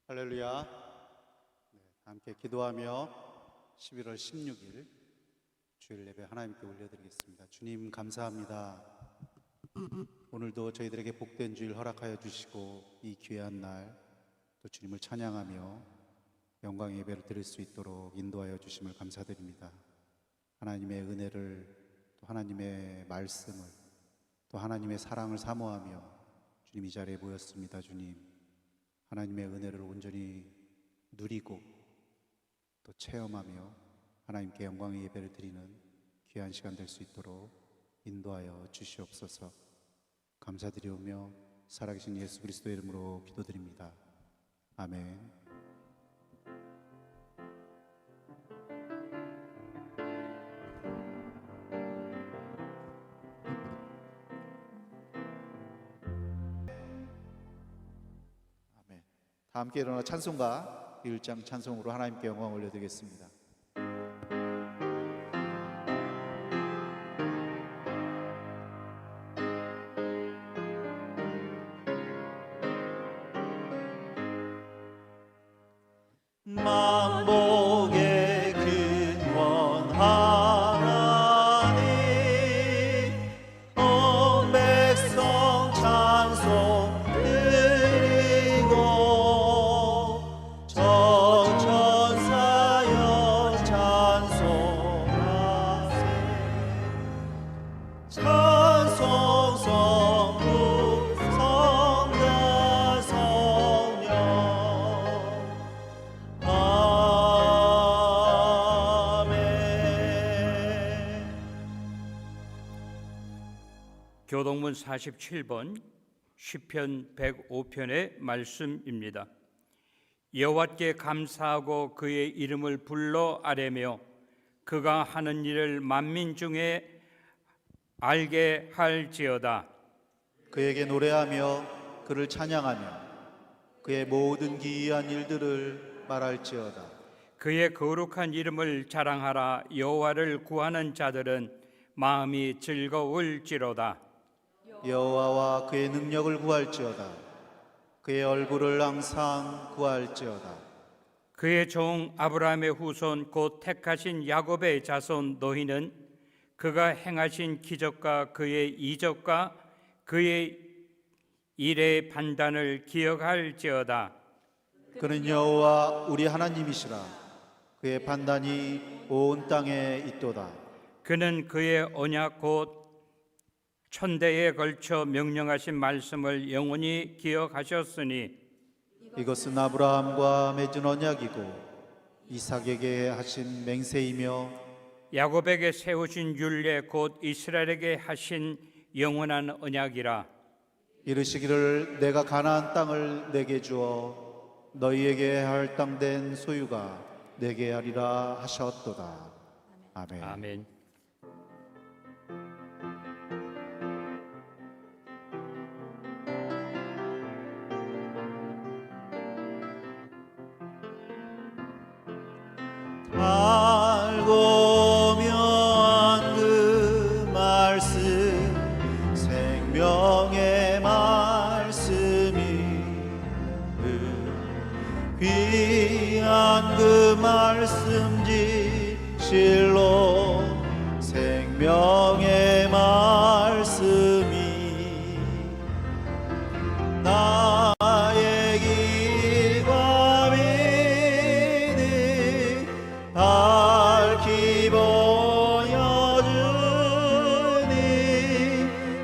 할렐루야. 함께 기도하며 11월 16일 주일 예배 하나님께 올려드리겠습니다. 주님 감사합니다. 오늘도 저희들에게 복된 주일 허락하여 주시고 이 귀한 날 또 주님을 찬양하며 영광의 예배를 드릴 수 있도록 인도하여 주심을 감사드립니다. 하나님의 은혜를 또 하나님의 말씀을 또 하나님의 사랑을 사모하며 주님 이 자리에 모였습니다. 주님 하나님의 은혜를 온전히 누리고 또 체험하며 하나님께 영광의 예배를 드리는 귀한 시간 될 수 있도록 인도하여 주시옵소서. 감사드리오며 살아계신 예수 그리스도의 이름으로 기도드립니다. 아멘. 다 함께 일어나 찬송가 1장 찬송으로 하나님께 영광 올려드리겠습니다. 만복의 근원 하나님 온 백성 찬송 드리고 천사여 찬송하세 찬송 성부 성자 성령 교동문 47번 시편 105편의 말씀입니다. 여호와께 감사하고 그의 이름을 불러 아뢰며 그가 하는 일을 만민 중에 알게 할지어다. 그에게 노래하며 그를 찬양하며 그의 모든 기이한 일들을 말할지어다. 그의 거룩한 이름을 자랑하라. 여호와를 구하는 자들은 마음이 즐거울지로다. 여호와와 그의 능력을 구할지어다. 그의 얼굴을 항상 구할지어다. 그의 종 아브라함의 후손 곧 택하신 야곱의 자손 너희는 그가 행하신 기적과 그의 이적과 그의 일의 판단을 기억할지어다. 그는 여호와 우리 하나님이시라. 그의 판단이 온 땅에 있도다. 그는 그의 언약 곧 천대에 걸쳐 명령하신 말씀을 영원히 기억하셨으니 이것은 아브라함과 맺은 언약이고 이삭에게 하신 맹세이며 야곱에게 세우신 율례 곧 이스라엘에게 하신 영원한 언약이라. 이르시기를 내가 가나안 땅을 내게 주어 너희에게 할당된 소유가 내게 하리라 하셨도다. 아멘. 아멘. 알고 묘한 그 말씀 생명의 말씀이 귀한 그 말씀 진실로 생명의 말씀이 나의 길과 믿음 밝히 보여주니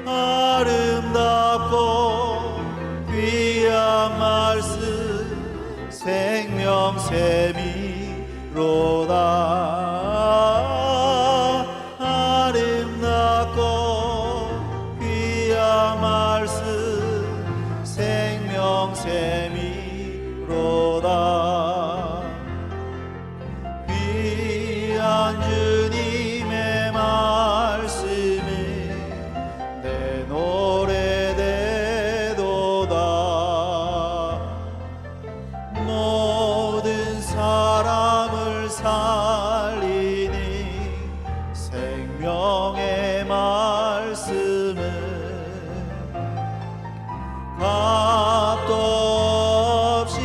아름답고 귀한 말씀 생명샘이로다. 아름답고 귀한 말씀 생명샘이로다. 귀한 주님의 말씀이 내 노래되도다. 모든 사람을 살리니 생명의 말씀은 값도 없이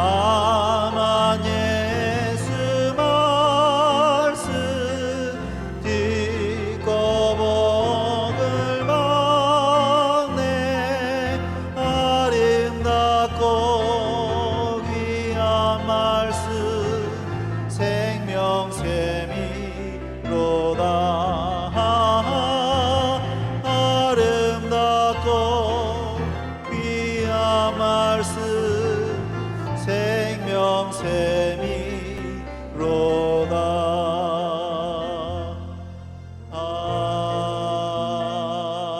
아만 예수 말씀 듣고 복을 받네. 아름답고 귀한 말씀 생명샘이로다. 아름답고 귀한 말씀 생명샘이로다.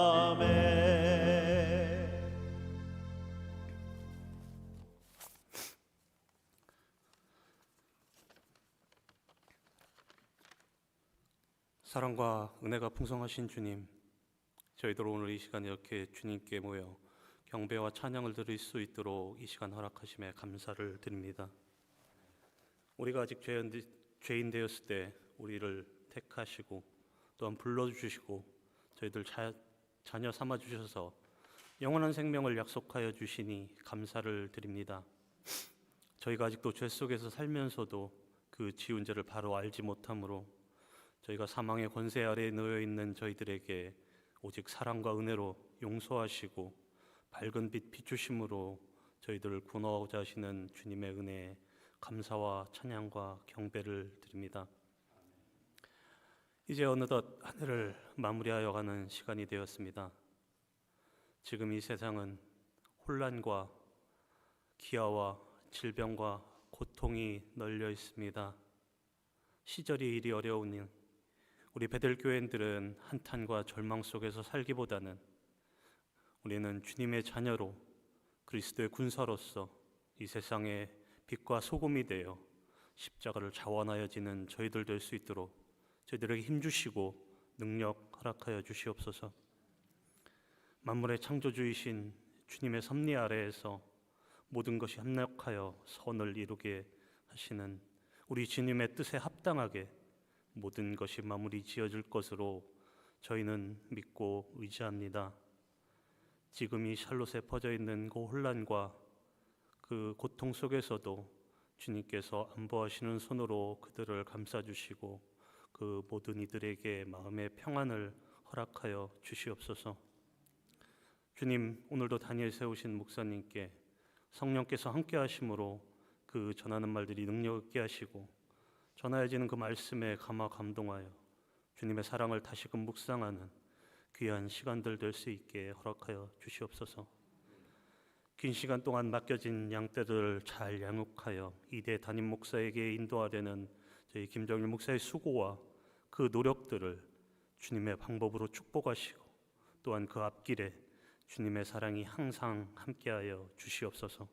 아멘. 사랑과 은혜가 풍성하신 주님, 저희들 오늘 이 시간 이렇게 주님께 모여 경배와 찬양을 드릴 수 있도록 이 시간 허락하심에 감사를 드립니다. 우리가 아직 죄인 되었을 때 우리를 택하시고 또한 불러주시고 저희들 자녀 삼아 주셔서 영원한 생명을 약속하여 주시니 감사를 드립니다. 저희가 아직도 죄 속에서 살면서도 그 지은 죄를 바로 알지 못함으로 저희가 사망의 권세 아래에 놓여 있는 저희들에게 오직 사랑과 은혜로 용서하시고 밝은 빛 비추심으로 저희들을 구원하고자 하시는 주님의 은혜에 감사와 찬양과 경배를 드립니다. 이제 어느덧 한 해를 마무리하여 가는 시간이 되었습니다. 지금 이 세상은 혼란과 기아와 질병과 고통이 널려 있습니다. 시절이 이리 어려우니 우리 베들교회인들은 한탄과 절망 속에서 살기보다는 우리는 주님의 자녀로 그리스도의 군사로서 이 세상의 빛과 소금이 되어 십자가를 자원하여 지는 저희들 될 수 있도록 저희들에게 힘주시고 능력 허락하여 주시옵소서. 만물의 창조주이신 주님의 섭리 아래에서 모든 것이 합력하여 선을 이루게 하시는 우리 주님의 뜻에 합당하게 모든 것이 마무리 지어질 것으로 저희는 믿고 의지합니다. 지금 이 샬롯에 퍼져 있는 그 혼란과 그 고통 속에서도 주님께서 안보하시는 손으로 그들을 감싸주시고 그 모든 이들에게 마음의 평안을 허락하여 주시옵소서. 주님, 오늘도 다니엘 세우신 목사님께 성령께서 함께 하심으로 그 전하는 말들이 능력 있게 하시고 전하여지는 그 말씀에 감화 감동하여 주님의 사랑을 다시금 묵상하는 귀한 시간들 될 수 있게 허락하여 주시옵소서. 긴 시간 동안 맡겨진 양떼들을 잘 양육하여 이대 담임 목사에게 인도하려는 저희 김정일 목사의 수고와 그 노력들을 주님의 방법으로 축복하시고 또한 그 앞길에 주님의 사랑이 항상 함께하여 주시옵소서.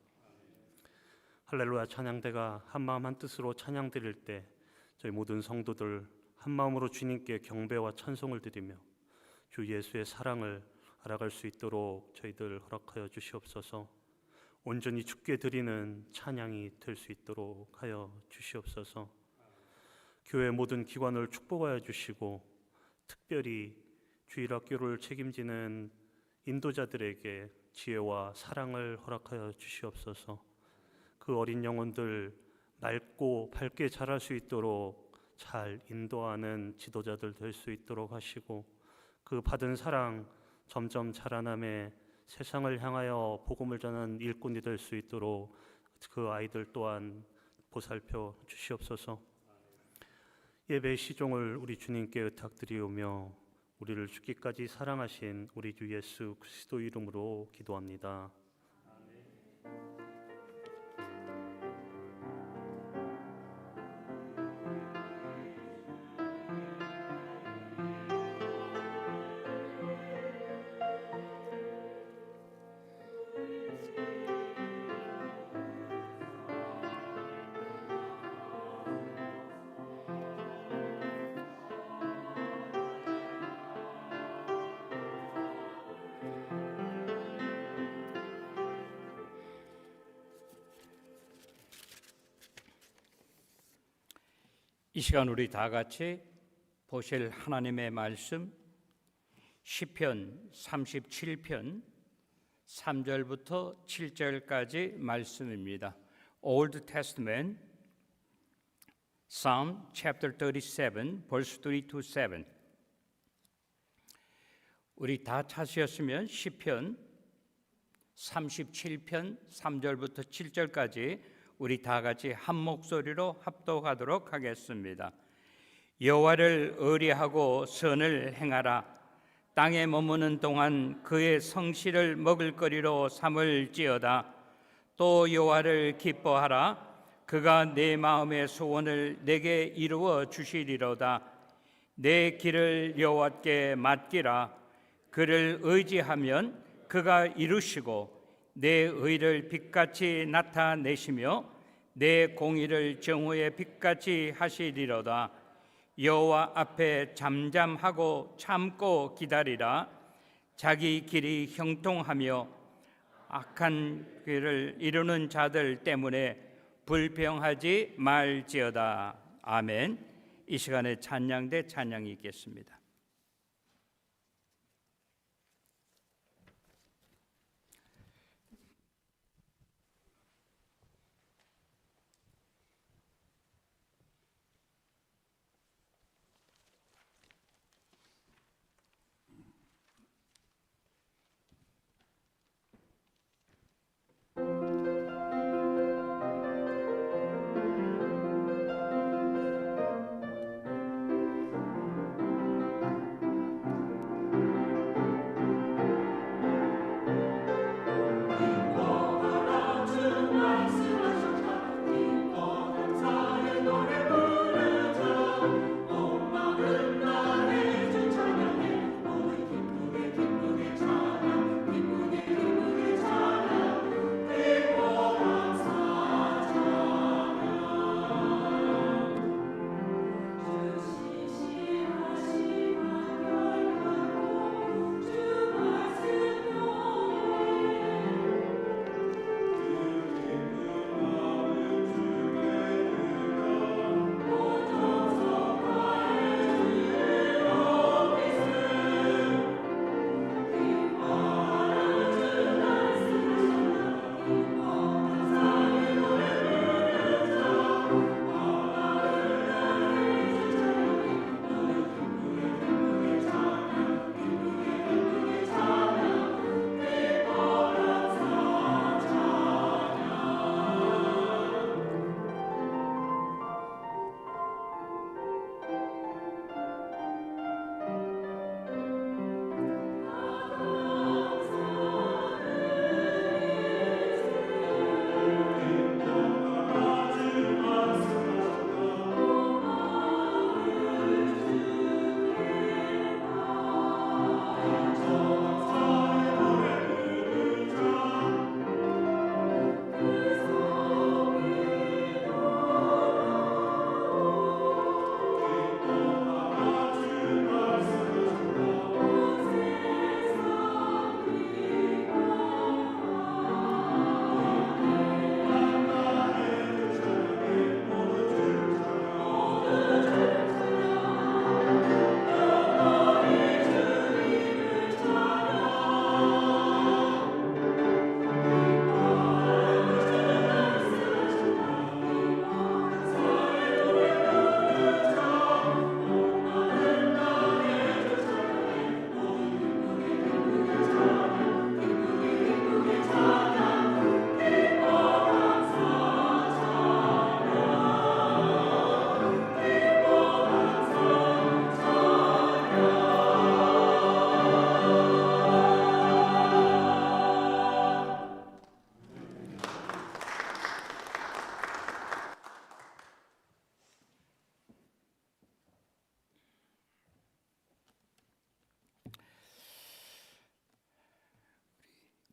할렐루야 찬양대가 한마음 한뜻으로 찬양 드릴 때 저희 모든 성도들 한마음으로 주님께 경배와 찬송을 드리며 주 예수의 사랑을 알아갈 수 있도록 저희들 허락하여 주시옵소서. 온전히 주께 드리는 찬양이 될 수 있도록 하여 주시옵소서. 교회 모든 기관을 축복하여 주시고 특별히 주일학교를 책임지는 인도자들에게 지혜와 사랑을 허락하여 주시옵소서. 그 어린 영혼들 맑고 밝게 자랄 수 있도록 잘 인도하는 지도자들 될 수 있도록 하시고 그 받은 사랑 점점 자라남에 세상을 향하여 복음을 전하는 일꾼이 될 수 있도록 그 아이들 또한 보살펴 주시옵소서. 예배 시종을 우리 주님께 의탁드리오며 우리를 죽기까지 사랑하신 우리 주 예수 그리스도 이름으로 기도합니다. 이 시간 우리 다 같이 보실 하나님의 말씀 시편 37편 3절부터 7절까지 말씀입니다. Old Testament, Psalm chapter 37, verse 3 to 7. 우리 다 찾으셨으면 시편 37편 3절부터 7절까지 우리 다 같이 한 목소리로 합독하도록 하겠습니다. 여호와를 의뢰하고 선을 행하라. 땅에 머무는 동안 그의 성실을 먹을거리로 삼을지어다. 또 여호와를 기뻐하라. 그가 내 마음의 소원을 내게 이루어 주시리로다. 내 길을 여호와께 맡기라. 그를 의지하면 그가 이루시고 내 의를 빛같이 나타내시며 내 공의를 정오의 빛같이 하시리로다. 여호와 앞에 잠잠하고 참고 기다리라. 자기 길이 형통하며 악한 길을 이루는 자들 때문에 불평하지 말지어다. 아멘. 이 시간에 찬양대 찬양이 있겠습니다.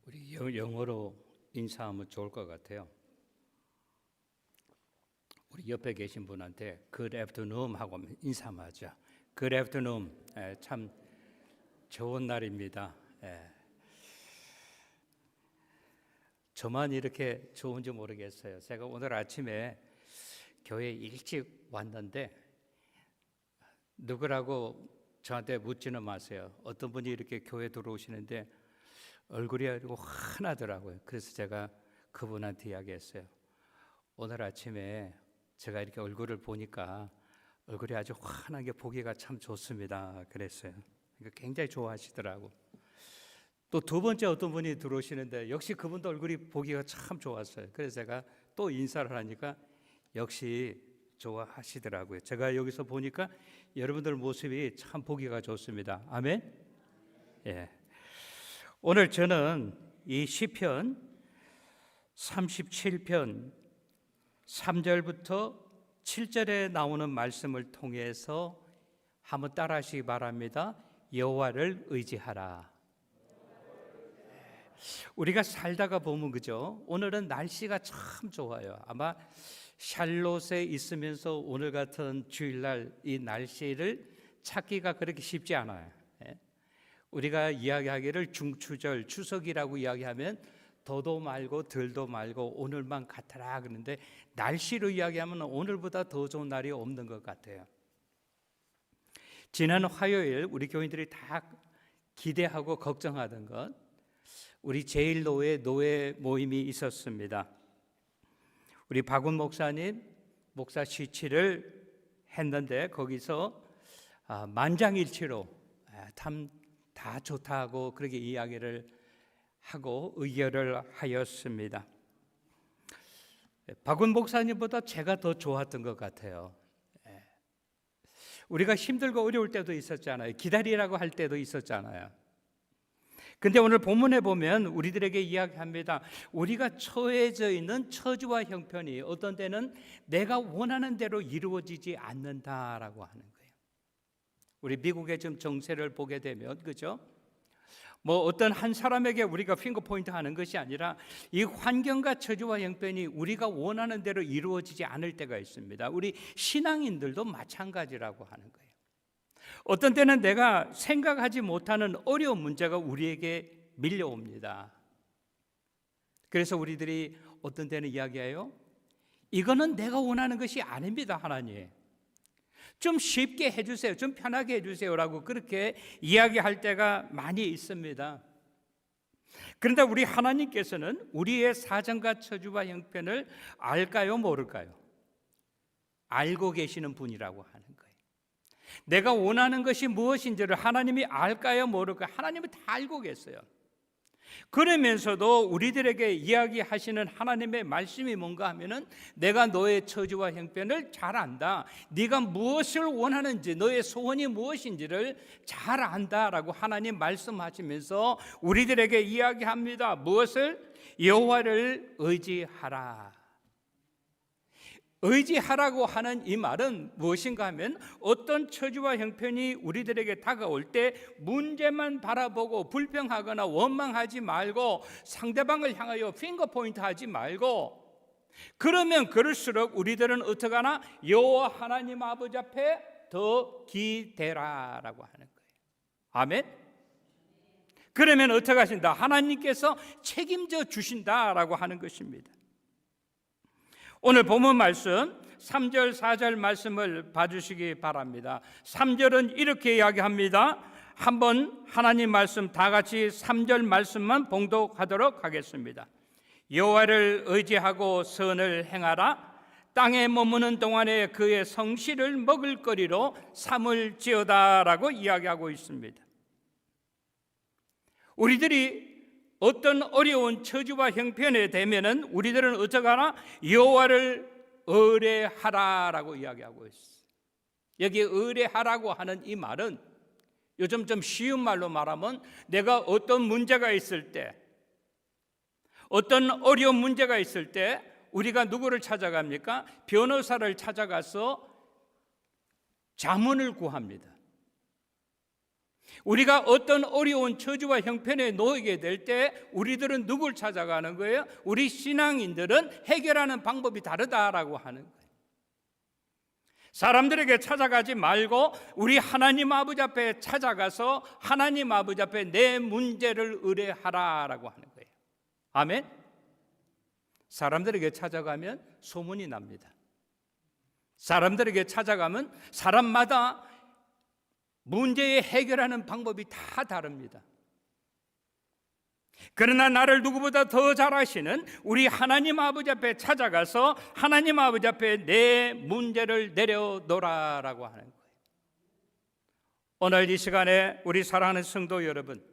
우리 영어로 인사하면 좋을 것 같아요. 우리 옆에 계신 분한테 Good afternoon 하고 인사하면 하죠. Good afternoon. 참 좋은 날입니다. 저만 이렇게 좋은지 모르겠어요. 제가 오늘 아침에 교회 일찍 왔는데 누구라고 저한테 묻지는 마세요. 어떤 분이 이렇게 교회 들어오시는데 얼굴이 아주 환하더라고요. 그래서 제가 그분한테 이야기했어요. 오늘 아침에 제가 이렇게 얼굴을 보니까 얼굴이 아주 환하게 보기가 참 좋습니다. 그랬어요. 그러니까 굉장히 좋아하시더라고. 또 두 번째 어떤 분이 들어오시는데 역시 그분도 얼굴이 보기가 참 좋았어요. 그래서 제가 또 인사를 하니까 역시 좋아하시더라고요. 제가 여기서 보니까 여러분들 모습이 참 보기가 좋습니다. 아멘. 예. 오늘 저는 이 시편 37편 3절부터 7절에 나오는 말씀을 통해서 한번 따라하시기 바랍니다. 여호와를 의지하라. 우리가 살다가 보면 그죠? 오늘은 날씨가 참 좋아요. 아마 샬롯에 있으면서 오늘 같은 주일날 이 날씨를 찾기가 그렇게 쉽지 않아요. 우리가 이야기하기를 중추절, 추석이라고 이야기하면 더도 말고 덜도 말고 오늘만 같아라 그러는데 날씨로 이야기하면 오늘보다 더 좋은 날이 없는 것 같아요. 지난 화요일 우리 교인들이 다 기대하고 걱정하던 것, 우리 제1노회 노회 모임이 있었습니다. 우리 박운 목사님 목사 시치를 했는데 거기서 만장일치로 참 다 좋다고 그렇게 이야기를 하고 의결을 하였습니다. 박운 목사님보다 제가 더 좋았던 것 같아요. 우리가 힘들고 어려울 때도 있었잖아요. 기다리라고 할 때도 있었잖아요. 근데 오늘 본문에 보면 우리들에게 이야기합니다. 우리가 처해져 있는 처지와 형편이 어떤 때는 내가 원하는 대로 이루어지지 않는다라고 하는 거예요. 우리 미국의 지금 정세를 보게 되면 그죠? 뭐 어떤 한 사람에게 우리가 핑거 포인트 하는 것이 아니라 이 환경과 처지와 형편이 우리가 원하는 대로 이루어지지 않을 때가 있습니다. 우리 신앙인들도 마찬가지라고 하는 거예요. 어떤 때는 내가 생각하지 못하는 어려운 문제가 우리에게 밀려옵니다. 그래서 우리들이 어떤 때는 이야기해요. 이거는 내가 원하는 것이 아닙니다, 하나님. 좀 쉽게 해주세요. 좀 편하게 해주세요라고 그렇게 이야기할 때가 많이 있습니다. 그런데 우리 하나님께서는 우리의 사정과 처지와 형편을 알까요, 모를까요? 알고 계시는 분이라고 하는 거예요. 내가 원하는 것이 무엇인지를 하나님이 알까요, 모를까요? 하나님은 다 알고 계세요. 그러면서도 우리들에게 이야기하시는 하나님의 말씀이 뭔가 하면은 내가 너의 처지와 형편을 잘 안다. 네가 무엇을 원하는지 너의 소원이 무엇인지를 잘 안다라고 하나님 말씀하시면서 우리들에게 이야기합니다. 무엇을? 여호와를 의지하라. 의지하라고 하는 이 말은 무엇인가 하면 어떤 처지와 형편이 우리들에게 다가올 때 문제만 바라보고 불평하거나 원망하지 말고 상대방을 향하여 핑거포인트 하지 말고 그러면 그럴수록 우리들은 어떻게 하나? 여호와 하나님 아버지 앞에 더 기대라라고 하는 거예요. 아멘? 그러면 어떻게 하신다? 하나님께서 책임져 주신다라고 하는 것입니다. 오늘 본문 말씀 3절 4절 말씀을 봐주시기 바랍니다. 3절은 이렇게 이야기합니다. 한번 하나님 말씀 다 같이 3절 말씀만 봉독하도록 하겠습니다. 여호와를 의지하고 선을 행하라. 땅에 머무는 동안에 그의 성실을 먹을거리로 삼을지어다라고 이야기하고 있습니다. 우리들이 어떤 어려운 처지와 형편에 되면은 우리들은 어떻게 하나? 여호와를 의뢰하라라고 이야기하고 있어요. 여기 의뢰하라고 하는 이 말은 요즘 좀 쉬운 말로 말하면 내가 어떤 문제가 있을 때, 어떤 어려운 문제가 있을 때 우리가 누구를 찾아갑니까? 변호사를 찾아가서 자문을 구합니다. 우리가 어떤 어려운 처지와 형편에 놓이게 될 때 우리들은 누굴 찾아가는 거예요? 우리 신앙인들은 해결하는 방법이 다르다라고 하는 거예요. 사람들에게 찾아가지 말고 우리 하나님 아버지 앞에 찾아가서 하나님 아버지 앞에 내 문제를 의뢰하라라고 하는 거예요. 아멘? 사람들에게 찾아가면 소문이 납니다. 사람들에게 찾아가면 사람마다 문제에 해결하는 방법이 다 다릅니다. 그러나 나를 누구보다 더 잘 아시는 우리 하나님 아버지 앞에 찾아가서 하나님 아버지 앞에 내 문제를 내려놓으라라고 하는 거예요. 오늘 이 시간에 우리 사랑하는 성도 여러분,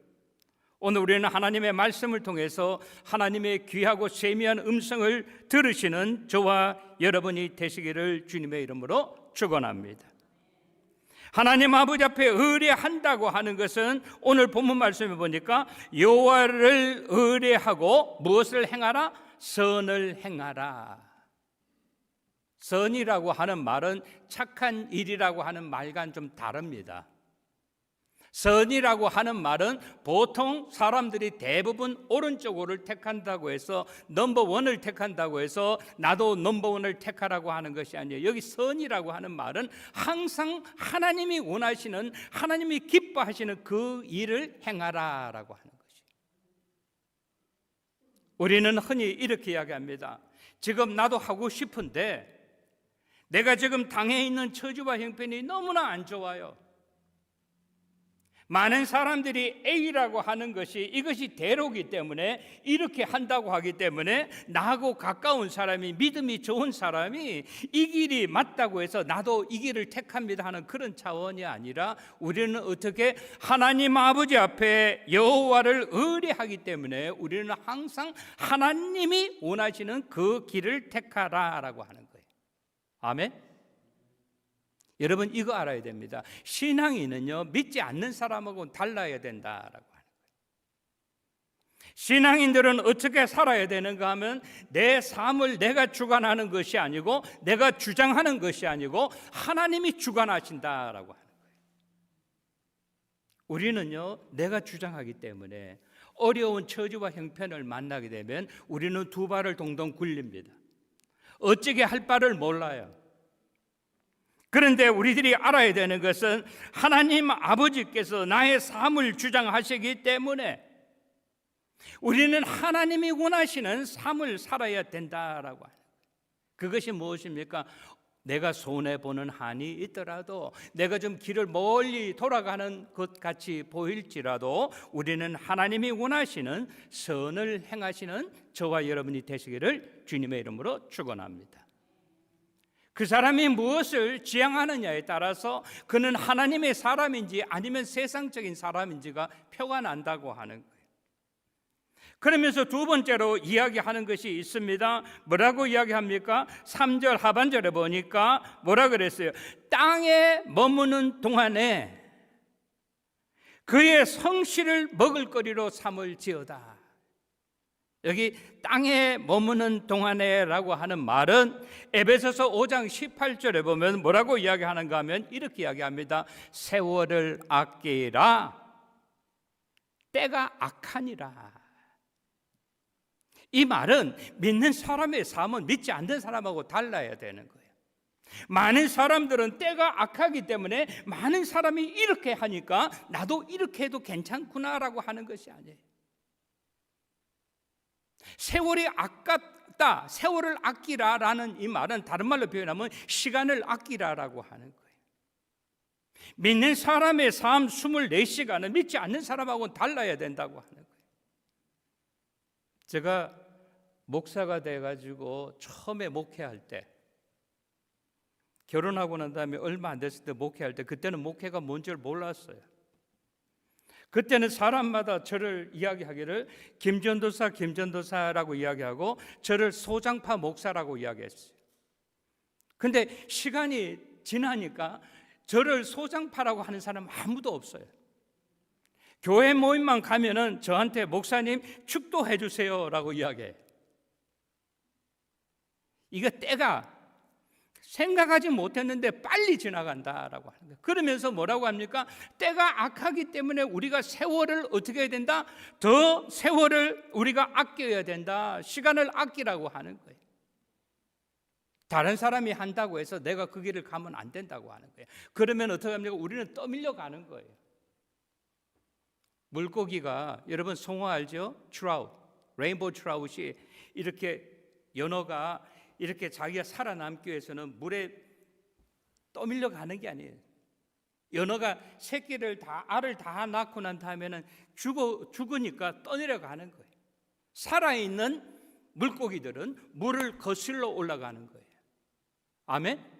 오늘 우리는 하나님의 말씀을 통해서 하나님의 귀하고 세미한 음성을 들으시는 저와 여러분이 되시기를 주님의 이름으로 축원합니다. 하나님 아버지 앞에 의뢰한다고 하는 것은 오늘 본문 말씀에 보니까 여호와를 의뢰하고 무엇을 행하라? 선을 행하라. 선이라고 하는 말은 착한 일이라고 하는 말과는 좀 다릅니다. 선이라고 하는 말은 보통 사람들이 대부분 오른쪽을 택한다고 해서 넘버원을 택한다고 해서 나도 넘버원을 택하라고 하는 것이 아니에요. 여기 선이라고 하는 말은 항상 하나님이 원하시는, 하나님이 기뻐하시는 그 일을 행하라라고 하는 것이에요. 우리는 흔히 이렇게 이야기합니다. 지금 나도 하고 싶은데 내가 지금 당해 있는 처지와 형편이 너무나 안 좋아요. 많은 사람들이 A라고 하는 것이 이것이 대로기 때문에 이렇게 한다고 하기 때문에 나하고 가까운 사람이, 믿음이 좋은 사람이 이 길이 맞다고 해서 나도 이 길을 택합니다 하는 그런 차원이 아니라 우리는 어떻게 하나님 아버지 앞에 여호와를 의뢰하기 때문에 우리는 항상 하나님이 원하시는 그 길을 택하라라고 하는 거예요. 아멘. 여러분 이거 알아야 됩니다. 신앙인은요 믿지 않는 사람하고는 달라야 된다라고 하는 거예요. 신앙인들은 어떻게 살아야 되는가 하면 내 삶을 내가 주관하는 것이 아니고 내가 주장하는 것이 아니고 하나님이 주관하신다라고 하는 거예요. 우리는요 내가 주장하기 때문에 어려운 처지와 형편을 만나게 되면 우리는 두 발을 동동 굴립니다. 어찌게 할 바를 몰라요. 그런데 우리들이 알아야 되는 것은 하나님 아버지께서 나의 삶을 주장하시기 때문에 우리는 하나님이 원하시는 삶을 살아야 된다라고 하는 거예요. 그것이 무엇입니까? 내가 손해보는 한이 있더라도 내가 좀 길을 멀리 돌아가는 것 같이 보일지라도 우리는 하나님이 원하시는 선을 행하시는 저와 여러분이 되시기를 주님의 이름으로 축원합니다. 그 사람이 무엇을 지향하느냐에 따라서 그는 하나님의 사람인지 아니면 세상적인 사람인지가 표가 난다고 하는 거예요. 그러면서 두 번째로 이야기하는 것이 있습니다. 뭐라고 이야기합니까? 3절 하반절에 보니까 뭐라 그랬어요? 땅에 머무는 동안에 그의 성실을 먹을거리로 삼을지어다. 여기 땅에 머무는 동안에라고 하는 말은 에베소서 5장 18절에 보면 뭐라고 이야기하는가 하면 이렇게 이야기합니다. 세월을 아끼라, 때가 악하니라. 이 말은 믿는 사람의 삶은 믿지 않는 사람하고 달라야 되는 거예요. 많은 사람들은 때가 악하기 때문에 많은 사람이 이렇게 하니까 나도 이렇게 해도 괜찮구나라고 하는 것이 아니에요. 세월이 아깝다, 세월을 아끼라라는 이 말은 다른 말로 표현하면 시간을 아끼라라고 하는 거예요. 믿는 사람의 삶 24시간은 믿지 않는 사람하고는 달라야 된다고 하는 거예요. 제가 목사가 돼가지고 처음에 목회할 때, 결혼하고 난 다음에 얼마 안 됐을 때 목회할 때, 그때는 목회가 뭔지를 몰랐어요. 그때는 사람마다 저를 이야기하기를 김전도사라고 이야기하고 저를 소장파 목사라고 이야기했어요. 근데 시간이 지나니까 저를 소장파라고 하는 사람 아무도 없어요. 교회 모임만 가면은 저한테 목사님 축도해 주세요라고 이야기해요. 이거 때가 생각하지 못했는데 빨리 지나간다라고 하는 거예요. 그러면서 뭐라고 합니까? 때가 악하기 때문에 우리가 세월을 어떻게 해야 된다? 더 세월을 우리가 아껴야 된다. 시간을 아끼라고 하는 거예요. 다른 사람이 한다고 해서 내가 그 길을 가면 안 된다고 하는 거예요. 그러면 어떻게 합니까? 우리는 떠밀려 가는 거예요. 물고기가, 여러분 송어 알죠? 트라웃, 레인보우 트라웃이 이렇게 연어가 이렇게 자기가 살아남기 위해서는 물에 떠밀려 가는 게 아니에요. 연어가 새끼를 다 알을 다 낳고 난 다음에는 죽으니까 떠내려가는 거예요. 살아있는 물고기들은 물을 거슬러 올라가는 거예요. 아멘.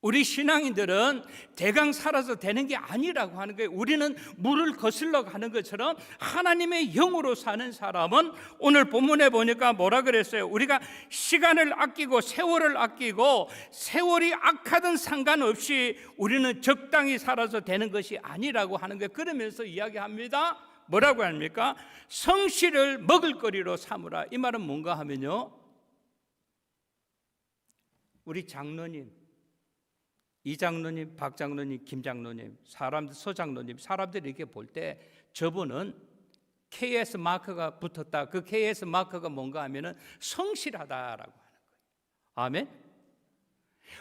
우리 신앙인들은 대강 살아서 되는 게 아니라고 하는 거예요. 우리는 물을 거슬러 가는 것처럼 하나님의 영으로 사는 사람은 오늘 본문에 보니까 뭐라 그랬어요? 우리가 시간을 아끼고 세월을 아끼고 세월이 악하든 상관없이 우리는 적당히 살아서 되는 것이 아니라고 하는 거예요. 그러면서 이야기합니다. 뭐라고 합니까? 성실을 먹을거리로 삼으라. 이 말은 뭔가 하면요, 우리 장로님, 이 장로님, 박 장로님, 김 장로님, 사람들, 서 장로님, 사람들이 이렇게 볼 때 저분은 KS 마크가 붙었다. 그 KS 마크가 뭔가 하면은 성실하다라고 하는 거예요. 아멘.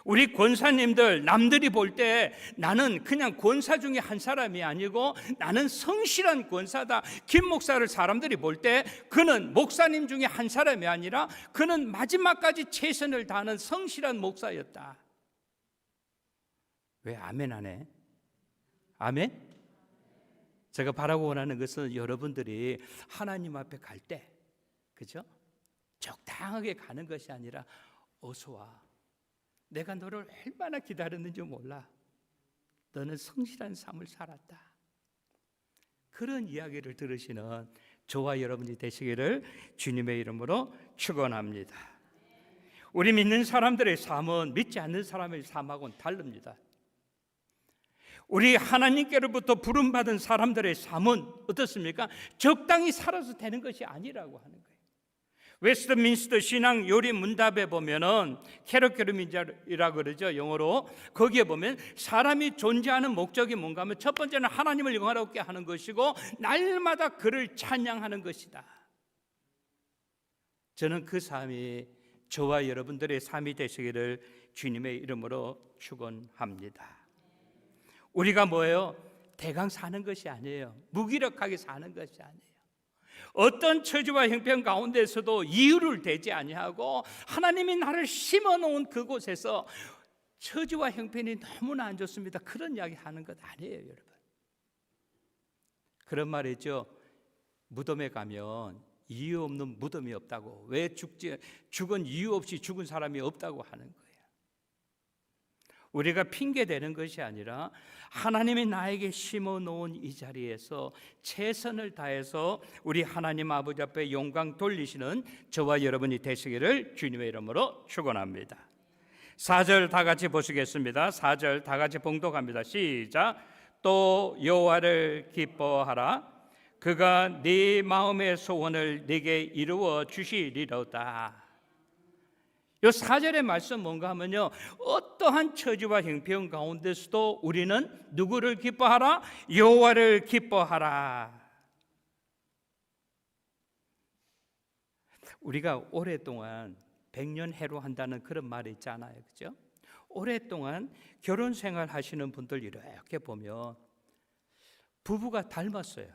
우리 권사님들, 남들이 볼 때 나는 그냥 권사 중에 한 사람이 아니고 나는 성실한 권사다. 김 목사를 사람들이 볼 때 그는 목사님 중에 한 사람이 아니라 그는 마지막까지 최선을 다하는 성실한 목사였다. 왜 아멘 안 해? 아멘? 제가 바라고 원하는 것은 여러분들이 하나님 앞에 갈 때, 그죠? 적당하게 가는 것이 아니라 어서 와. 내가 너를 얼마나 기다렸는지 몰라. 너는 성실한 삶을 살았다. 그런 이야기를 들으시는 저와 여러분이 되시기를 주님의 이름으로 축원합니다. 우리 믿는 사람들의 삶은 믿지 않는 사람의 삶하고는 다릅니다. 우리 하나님께로부터 부름받은 사람들의 삶은 어떻습니까? 적당히 살아서 되는 것이 아니라고 하는 거예요. 웨스트민스터 신앙 요리 문답에 보면은 캐러캐르민이라 그러죠, 영어로. 거기에 보면 사람이 존재하는 목적이 뭔가 하면 첫 번째는 하나님을 영화롭게 하는 것이고 날마다 그를 찬양하는 것이다. 저는 그 삶이 저와 여러분들의 삶이 되시기를 주님의 이름으로 축원합니다. 우리가 뭐예요? 대강 사는 것이 아니에요. 무기력하게 사는 것이 아니에요. 어떤 처지와 형편 가운데서도 이유를 대지 아니하고 하나님이 나를 심어놓은 그곳에서 처지와 형편이 너무나 안 좋습니다. 그런 이야기 하는 것 아니에요, 여러분. 그런 말이죠. 무덤에 가면 이유 없는 무덤이 없다고. 왜 죽은 이유 없이 죽은 사람이 없다고 하는 거예요. 우리가 핑계대는 것이 아니라 하나님이 나에게 심어놓은 이 자리에서 최선을 다해서 우리 하나님 아버지 앞에 영광 돌리시는 저와 여러분이 되시기를 주님의 이름으로 축원합니다. 4절 다 같이 보시겠습니다. 4절 다 같이 봉독합니다. 시작. 또 여호와를 기뻐하라. 그가 네 마음의 소원을 네게 이루어 주시리로다. 이 4절의 말씀 뭔가 하면요, 어떠한 처지와 형편 가운데서도 우리는 누구를 기뻐하라? 여호와를 기뻐하라. 우리가 오랫동안 백년해로 한다는 그런 말이 있잖아요, 그죠? 오랫동안 결혼 생활 하시는 분들 이렇게 보면 부부가 닮았어요.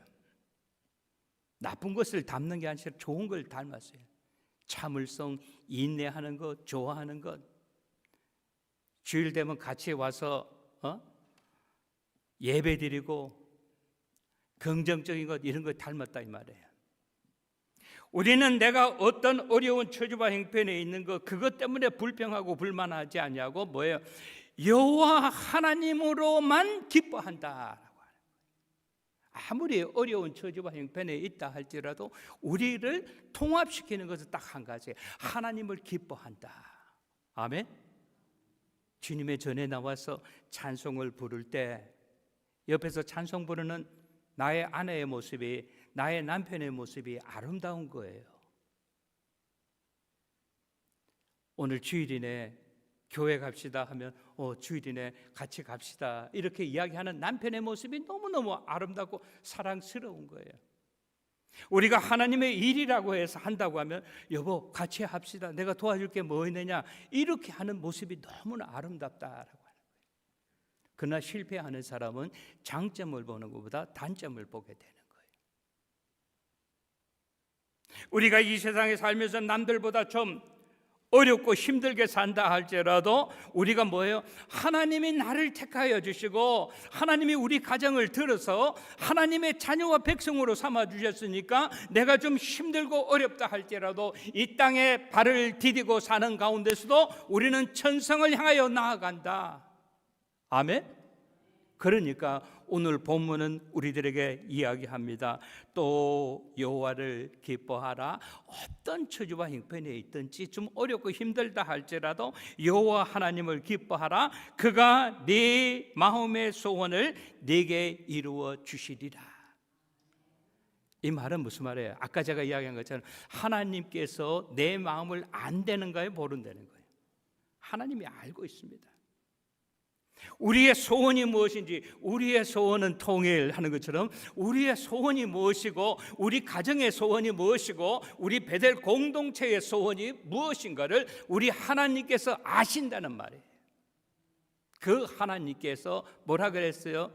나쁜 것을 닮는 게 아니라 좋은 걸 닮았어요. 참을성, 인내하는 것, 좋아하는 것. 주일 되면 같이 와서 예배드리고 긍정적인 것, 이런 거 닮았다 이 말이에요. 우리는 내가 어떤 어려운 처지와 형편에 있는 것, 그것 때문에 불평하고 불만하지 아니하고 뭐예요? 여호와 하나님으로만 기뻐한다. 아무리 어려운 처지와 형편에 있다 할지라도 우리를 통합시키는 것은 딱 한 가지, 하나님을 기뻐한다. 아멘. 주님의 전에 나와서 찬송을 부를 때 옆에서 찬송 부르는 나의 아내의 모습이, 나의 남편의 모습이 아름다운 거예요. 오늘 주일이네 교회 갑시다 하면 주일이네 같이 갑시다 이렇게 이야기하는 남편의 모습이 너무너무 아름답고 사랑스러운 거예요. 우리가 하나님의 일이라고 해서 한다고 하면 여보 같이 합시다, 내가 도와줄 게 뭐 있느냐, 이렇게 하는 모습이 너무나 아름답다라고 하는 거예요. 그러나 실패하는 사람은 장점을 보는 것보다 단점을 보게 되는 거예요. 우리가 이 세상에 살면서 남들보다 좀 어렵고 힘들게 산다 할지라도 우리가 뭐예요? 하나님이 나를 택하여 주시고 하나님이 우리 가정을 들어서 하나님의 자녀와 백성으로 삼아 주셨으니까 내가 좀 힘들고 어렵다 할지라도 이 땅에 발을 디디고 사는 가운데서도 우리는 천성을 향하여 나아간다. 아멘. 그러니까 오늘 본문은 우리들에게 이야기합니다. 또 여호와를 기뻐하라. 어떤 처지와 형편에 있든지 좀 어렵고 힘들다 할지라도 여호와 하나님을 기뻐하라. 그가 네 마음의 소원을 네게 이루어 주시리라. 이 말은 무슨 말이에요? 아까 제가 이야기한 것처럼 하나님께서 내 마음을 안다는가요? 모른다는 거예요? 하나님이 알고 있습니다. 우리의 소원이 무엇인지, 우리의 소원은 통일하는 것처럼 우리의 소원이 무엇이고 우리 가정의 소원이 무엇이고 우리 베델 공동체의 소원이 무엇인가를 우리 하나님께서 아신다는 말이에요. 그 하나님께서 뭐라 그랬어요?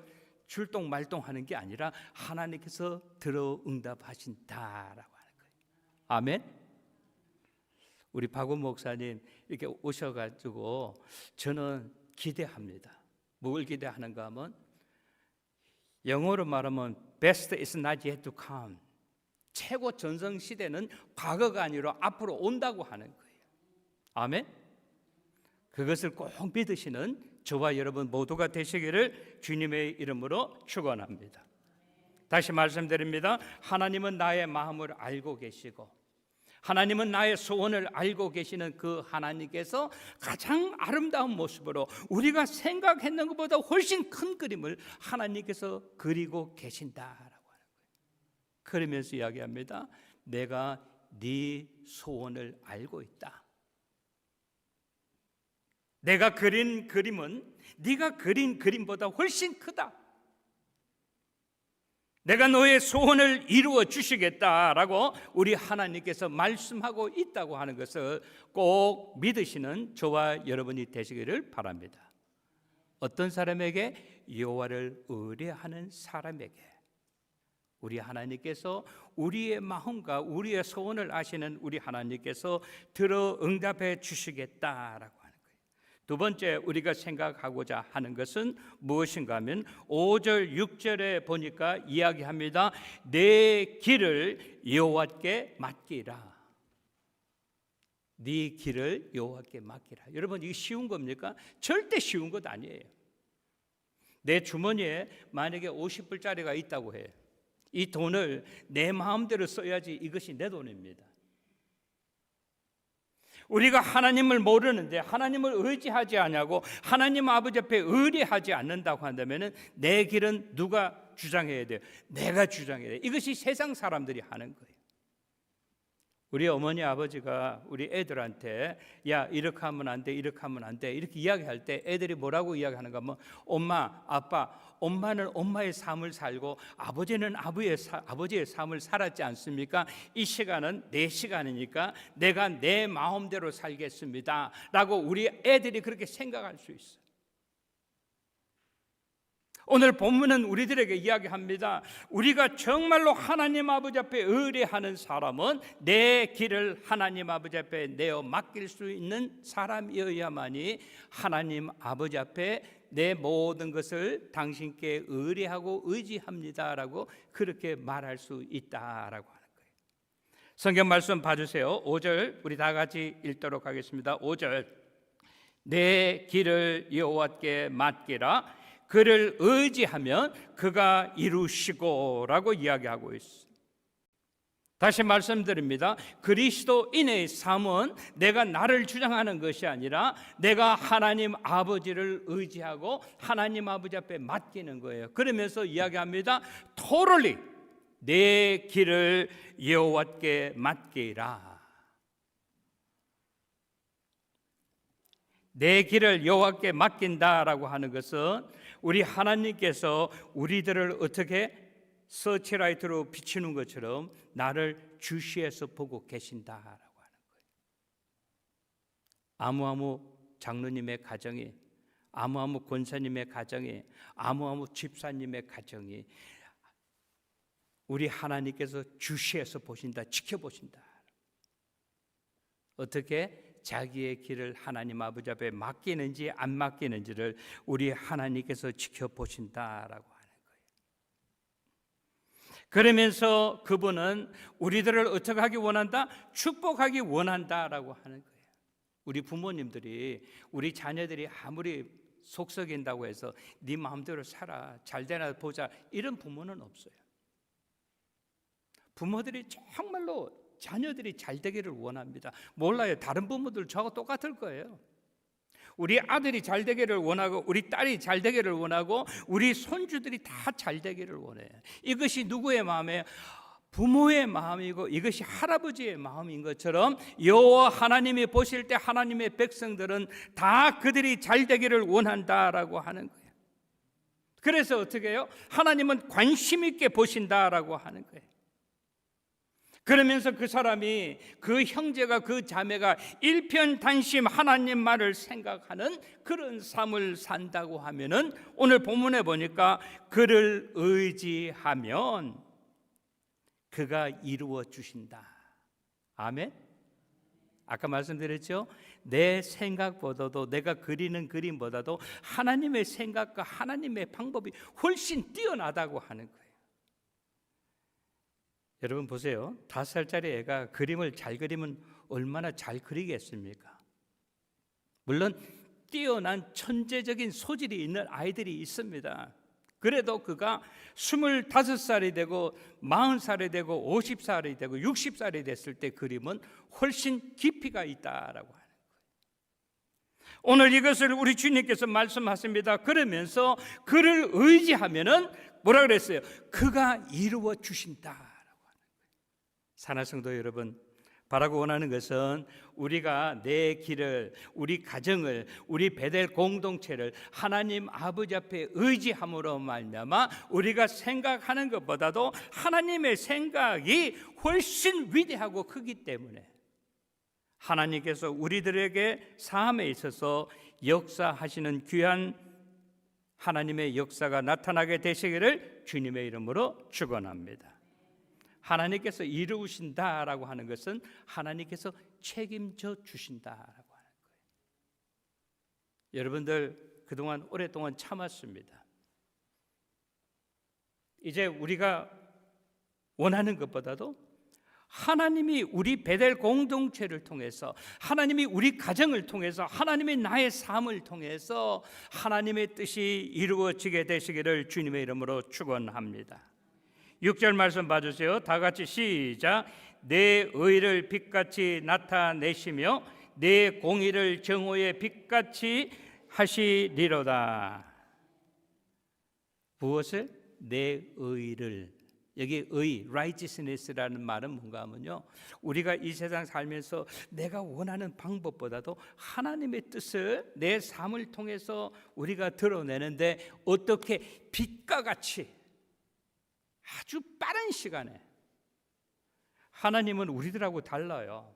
출동말동하는 게 아니라 하나님께서 들어 응답하신다라고 하는 거예요. 아멘. 우리 박원 목사님 이렇게 오셔가지고 저는 기대합니다. 뭘 기대하는가 하면 영어로 말하면 best is not yet to come. 최고 전성 시대는 과거가 아니라 앞으로 온다고 하는 거예요. 아멘. 그것을 꼭 믿으시는 저와 여러분 모두가 되시기를 주님의 이름으로 축원합니다. 다시 말씀드립니다. 하나님은 나의 마음을 알고 계시고 하나님은 나의 소원을 알고 계시는 그 하나님께서 가장 아름다운 모습으로 우리가 생각했는 것보다 훨씬 큰 그림을 하나님께서 그리고 계신다라고 하는 거예요. 그러면서 이야기합니다. 내가 네 소원을 알고 있다. 내가 그린 그림은 네가 그린 그림보다 훨씬 크다. 내가 너의 소원을 이루어 주시겠다라고 우리 하나님께서 말씀하고 있다고 하는 것을 꼭 믿으시는 저와 여러분이 되시기를 바랍니다. 어떤 사람에게? 여호와를 의뢰하는 사람에게 우리 하나님께서 우리의 마음과 우리의 소원을 아시는 우리 하나님께서 들어 응답해 주시겠다라고 하는 거예요. 두 번째 우리가 생각하고자 하는 것은 무엇인가 하면 5절 6절에 보니까 이야기합니다. 내 길을 여호와께 맡기라. 네 길을 여호와께 맡기라. 여러분 이게 쉬운 겁니까? 절대 쉬운 것 아니에요. 내 주머니에 만약에 50불짜리가 있다고 해요. 이 돈을 내 마음대로 써야지 이것이 내 돈입니다. 우리가 하나님을 모르는데 하나님을 의지하지 않냐고 하나님 아버지 앞에 의뢰하지 않는다고 한다면 내 길은 누가 주장해야 돼요? 내가 주장해야 돼요. 이것이 세상 사람들이 하는 거예요. 우리 어머니 아버지가 우리 애들한테 야 이렇게 하면 안 돼, 이렇게 하면 안 돼 이렇게 이야기할 때 애들이 뭐라고 이야기하는가 하면 엄마, 아빠, 엄마는 엄마의 삶을 살고 아버지는 아버지의 삶을 살았지 않습니까? 이 시간은 내 시간이니까 내가 내 마음대로 살겠습니다 라고 우리 애들이 그렇게 생각할 수 있어요. 오늘 본문은 우리들에게 이야기합니다. 우리가 정말로 하나님 아버지 앞에 의뢰하는 사람은 내 길을 하나님 아버지 앞에 내어 맡길 수 있는 사람이어야만이 하나님 아버지 앞에 내 모든 것을 당신께 의뢰하고 의지합니다라고 그렇게 말할 수 있다라고 하는 거예요. 성경 말씀 봐주세요. 5절 우리 다 같이 읽도록 하겠습니다. 5절 내 길을 여호와께 맡기라. 그를 의지하면 그가 이루시고라고 이야기하고 있습니다. 다시 말씀드립니다. 그리스도인의 삶은 내가 나를 주장하는 것이 아니라 내가 하나님 아버지를 의지하고 하나님 아버지 앞에 맡기는 거예요. 그러면서 이야기합니다. Totally 내 길을 여호와께 맡기라. 내 길을 여호와께 맡긴다라고 하는 것은 우리 하나님께서 우리들을 어떻게 서치라이트로 비치는 것처럼 나를 주시해서 보고 계신다라고 하는 거예요. 아무아무 장로님의 가정이, 아무아무 권사님의 가정이, 아무아무 집사님의 가정이 우리 하나님께서 주시해서 보신다, 지켜보신다. 어떻게? 자기의 길을 하나님 아버지 앞에 맡기는지 안 맡기는지를 우리 하나님께서 지켜보신다라고 하는 거예요. 그러면서 그분은 우리들을 어떻게 하기 원한다? 축복하기 원한다라고 하는 거예요. 우리 부모님들이 우리 자녀들이 아무리 속썩인다고 해서 네 마음대로 살아, 잘 되나 보자, 이런 부모는 없어요. 부모들이 정말로 자녀들이 잘 되기를 원합니다. 몰라요. 다른 부모들 저하고 똑같을 거예요. 우리 아들이 잘 되기를 원하고 우리 딸이 잘 되기를 원하고 우리 손주들이 다 잘 되기를 원해요. 이것이 누구의 마음이에요? 부모의 마음이고 이것이 할아버지의 마음인 것처럼 여호와 하나님이 보실 때 하나님의 백성들은 다 그들이 잘 되기를 원한다라고 하는 거예요. 그래서 어떻게 해요? 하나님은 관심 있게 보신다라고 하는 거예요. 그러면서 그 사람이, 그 형제가, 그 자매가 일편단심 하나님 말을 생각하는 그런 삶을 산다고 하면은, 오늘 본문에 보니까 그를 의지하면 그가 이루어 주신다. 아멘. 아까 말씀드렸죠? 내 생각보다도, 내가 그리는 그림보다도 하나님의 생각과 하나님의 방법이 훨씬 뛰어나다고 하는 거예요. 여러분 보세요. 5살짜리 애가 그림을 잘 그리면 얼마나 잘 그리겠습니까? 물론 뛰어난 천재적인 소질이 있는 아이들이 있습니다. 그래도 그가 25살이 되고 40살이 되고 50살이 되고 60살이 됐을 때 그림은 훨씬 깊이가 있다라고 하는 거예요. 오늘 이것을 우리 주님께서 말씀하십니다. 그러면서 그를 의지하면은 뭐라 그랬어요? 그가 이루어 주신다. 사랑하는 성도 여러분, 바라고 원하는 것은 우리가 내 길을, 우리 가정을, 우리 베델 공동체를 하나님 아버지 앞에 의지함으로 말미암아 우리가 생각하는 것보다도 하나님의 생각이 훨씬 위대하고 크기 때문에 하나님께서 우리들에게 삶에 있어서 역사하시는 귀한 하나님의 역사가 나타나게 되시기를 주님의 이름으로 축원합니다. 하나님께서 이루신다라고 하는 것은 하나님께서 책임져 주신다라고 하는 거예요. 여러분들 그동안 오랫동안 참았습니다. 이제 우리가 원하는 것보다도 하나님이 우리 베델 공동체를 통해서, 하나님이 우리 가정을 통해서, 하나님이 나의 삶을 통해서 하나님의 뜻이 이루어지게 되시기를 주님의 이름으로 축원합니다. 6절 말씀 봐주세요. 다 같이 시작. 내 의를 빛같이 나타내시며 내 공의를 정오의 빛같이 하시리로다. 무엇을? 내 의를. 여기 의, righteousness라는 말은 뭔가 하면요, 우리가 이 세상 살면서 내가 원하는 방법보다도 하나님의 뜻을 내 삶을 통해서 우리가 드러내는데 어떻게 빛과 같이 아주 빠른 시간에, 하나님은 우리들하고 달라요.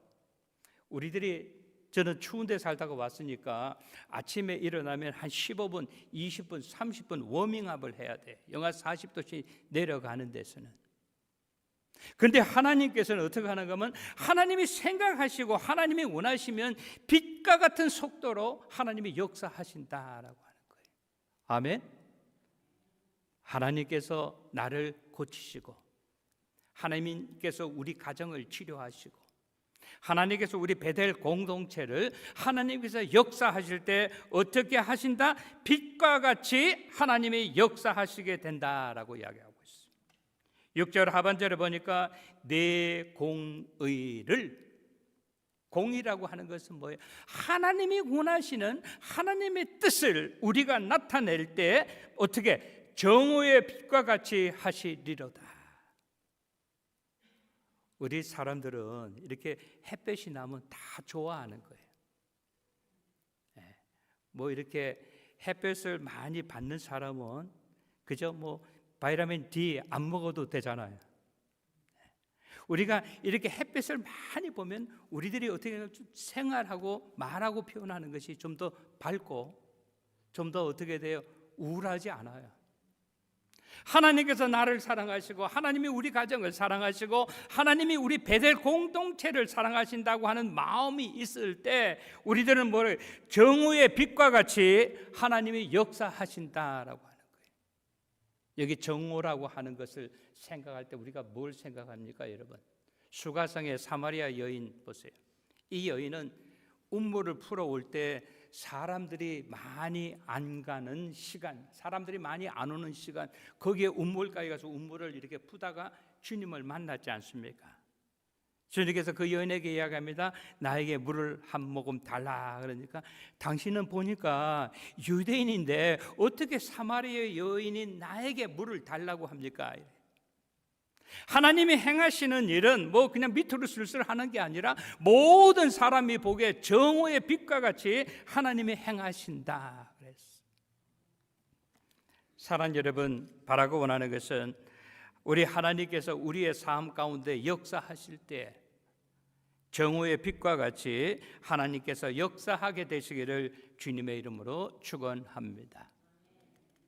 우리들이, 저는 추운 데 살다가 왔으니까 아침에 일어나면 한 15분, 20분, 30분 워밍업을 해야 돼. 영하 40도씩 내려가는 데서는. 그런데 하나님께서는 어떻게 하는가 하면, 하나님이 생각하시고 하나님이 원하시면 빛과 같은 속도로 하나님이 역사하신다라고 하는 거예요. 아멘. 하나님께서 나를 고치시고, 하나님께서 우리 가정을 치료하시고, 하나님께서 우리 베델 공동체를 하나님께서 역사하실 때 어떻게 하신다? 빛과 같이 하나님이 역사하시게 된다라고 이야기하고 있습니다. 6절 하반절에 보니까 내 공의를, 공의라고 하는 것은 뭐예요? 하나님이 원하시는 하나님의 뜻을 우리가 나타낼 때 어떻게? 정오의 빛과 같이 하시리로다. 우리 사람들은 이렇게 햇볕이 나면 다 좋아하는 거예요. 뭐 이렇게 햇볕을 많이 받는 사람은 그저 뭐 바이타민 D 안 먹어도 되잖아요. 우리가 이렇게 햇볕을 많이 보면 우리들이 어떻게 생활하고 말하고 표현하는 것이 좀 더 밝고 좀 더 어떻게 돼요? 우울하지 않아요. 하나님께서 나를 사랑하시고 하나님이 우리 가정을 사랑하시고 하나님이 우리 베델 공동체를 사랑하신다고 하는 마음이 있을 때 우리들은 뭐래? 정오의 빛과 같이 하나님이 역사하신다라고 하는 거예요. 여기 정오라고 하는 것을 생각할 때 우리가 뭘 생각합니까, 여러분? 수가성의 사마리아 여인 보세요. 이 여인은 운물을 풀어올 때 사람들이 많이 안 가는 시간, 사람들이 많이 안 오는 시간, 거기에 운물가에 가서 운물을 이렇게 푸다가 주님을 만났지 않습니까? 주님께서 그 여인에게 이야기합니다. 나에게 물을 한 모금 달라. 그러니까 당신은 보니까 유대인인데 어떻게 사마리아 여인이 나에게 물을 달라고 합니까? 하나님이 행하시는 일은 뭐 그냥 밑으로 슬슬 하는 게 아니라 모든 사람이 보기에 정오의 빛과 같이 하나님이 행하신다 그랬어요. 사랑 여러분, 바라고 원하는 것은 우리 하나님께서 우리의 삶 가운데 역사하실 때 정오의 빛과 같이 하나님께서 역사하게 되시기를 주님의 이름으로 축원합니다.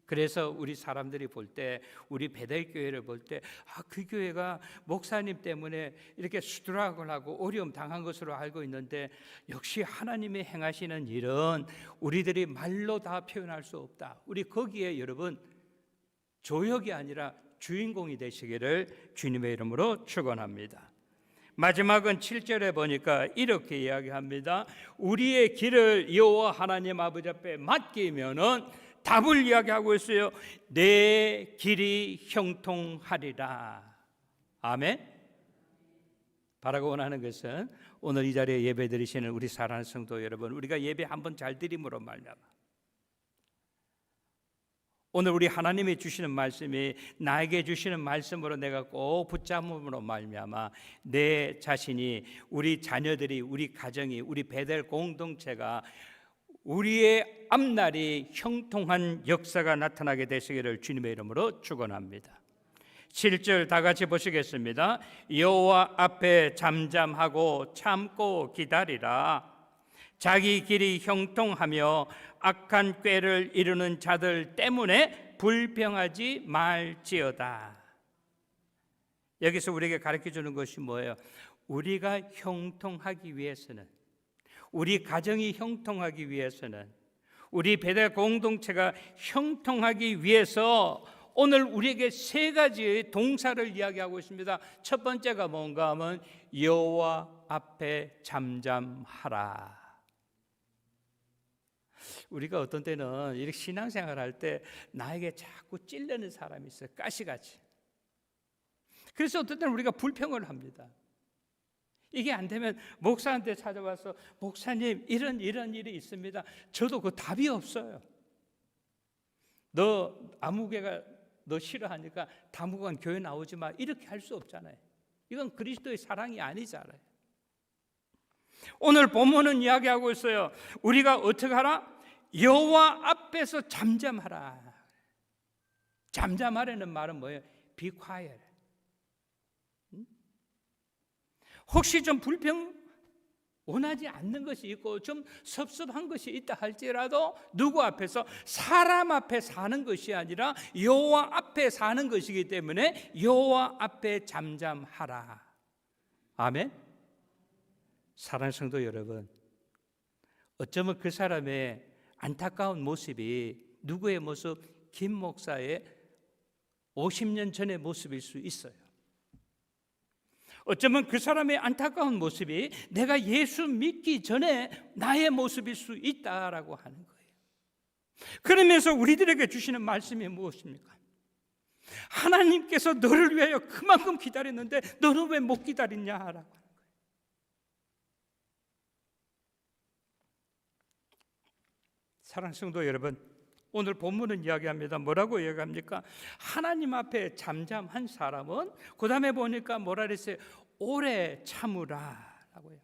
그래서 우리 사람들이 볼 때, 우리 베델교회를 볼 때, 그 교회가 목사님 때문에 이렇게 스트러글 하고 어려움 당한 것으로 알고 있는데, 역시 하나님이 행하시는 일은 우리들이 말로 다 표현할 수 없다. 우리 거기에 여러분 조역이 아니라 주인공이 되시기를 주님의 이름으로 축원합니다. 마지막은 7절에 보니까 이렇게 이야기합니다. 우리의 길을 여호와 하나님 아버지 앞에 맡기면은 답을 이야기하고 있어요. 내 길이 형통하리라. 아멘. 바라고 원하는 것은 오늘 이 자리에 예배 드리시는 우리 사랑하는 성도 여러분, 우리가 예배 한번 잘 드림으로 말미암아 오늘 우리 하나님이 주시는 말씀이 나에게 주시는 말씀으로 내가 꼭 붙잡음으로 말미암아 내 자신이, 우리 자녀들이, 우리 가정이, 우리 베델 공동체가 우리의 앞날이 형통한 역사가 나타나게 되시기를 주님의 이름으로 축원합니다. 7절 다 같이 보시겠습니다. 여호와 앞에 잠잠하고 참고 기다리라. 자기 길이 형통하며 악한 꾀를 이루는 자들 때문에 불평하지 말지어다. 여기서 우리에게 가르쳐 주는 것이 뭐예요? 우리가 형통하기 위해서는, 우리 가정이 형통하기 위해서는, 우리 베델 공동체가 형통하기 위해서 오늘 우리에게 세 가지의 동사를 이야기하고 있습니다. 첫 번째가 뭔가 하면 여호와 앞에 잠잠하라. 우리가 어떤 때는 이렇게 신앙생활 할 때 나에게 자꾸 찔르는 사람이 있어요. 가시같이. 그래서 어떤 때는 우리가 불평을 합니다. 이게 안 되면 목사한테 찾아와서 목사님 이런 일이 있습니다. 저도 그 답이 없어요. 너 아무개가 너 싫어하니까 당분간 교회 나오지 마. 이렇게 할 수 없잖아요. 이건 그리스도의 사랑이 아니잖아요. 오늘 본문은 이야기하고 있어요. 우리가 어떻게 하라? 여호와 앞에서 잠잠하라. 잠잠하라는 말은 뭐예요? Be quiet. 혹시 좀 불평 원하지 않는 것이 있고 좀 섭섭한 것이 있다 할지라도 누구 앞에서? 사람 앞에 사는 것이 아니라 여호와 앞에 사는 것이기 때문에 여호와 앞에 잠잠하라. 아멘. 사랑하는 성도 여러분, 어쩌면 그 사람의 안타까운 모습이 누구의 모습? 김 목사의 50년 전의 모습일 수 있어요. 어쩌면 그 사람의 안타까운 모습이 내가 예수 믿기 전에 나의 모습일 수 있다라고 하는 거예요. 그러면서 우리들에게 주시는 말씀이 무엇입니까? 하나님께서 너를 위하여 그만큼 기다렸는데 너는 왜 못 기다리냐라고 하는 거예요. 사랑하는 성도 여러분, 오늘 본문은 이야기합니다. 뭐라고 이야기합니까? 하나님 앞에 잠잠한 사람은 그 다음에 보니까 뭐라 그랬어요? 오래 참으라라고 해요.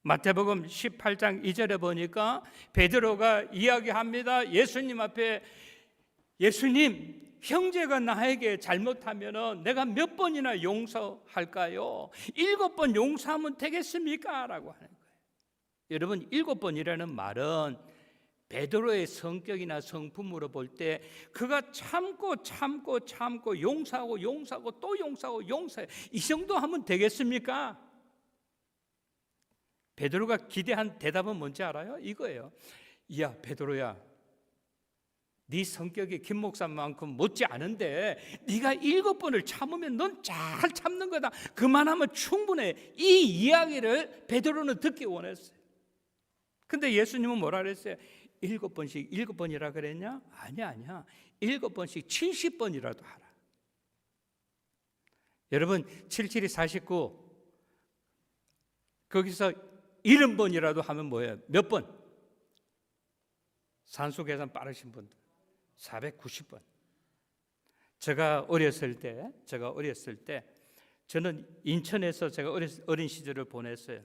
마태복음 18장 2절에 보니까 베드로가 이야기합니다. 예수님 앞에, 예수님, 형제가 나에게 잘못하면 내가 몇 번이나 용서할까요? 7번 용서하면 되겠습니까? 라고 하는 거예요. 여러분, 7번이라는 말은 베드로의 성격이나 성품으로 볼 때 그가 참고 용서하고 또 용서해. 이 정도 하면 되겠습니까? 베드로가 기대한 대답은 뭔지 알아요? 이거예요. 야, 베드로야, 네 성격이 김 목사만큼 못지 않은데 네가 7번을 참으면 넌 잘 참는 거다. 그만하면 충분해. 이 이야기를 베드로는 듣기 원했어요. 근데 예수님은 뭐라 그랬어요? 7번씩 7번이라 그랬냐? 아니야. 7번씩 70번이라도 하라. 여러분 77이 49 거기서 70번이라도 하면 뭐예요? 몇 번? 산수 계산 빠르신 분들 490번. 제가 어렸을 때 저는 인천에서 제가 어린 시절을 보냈어요.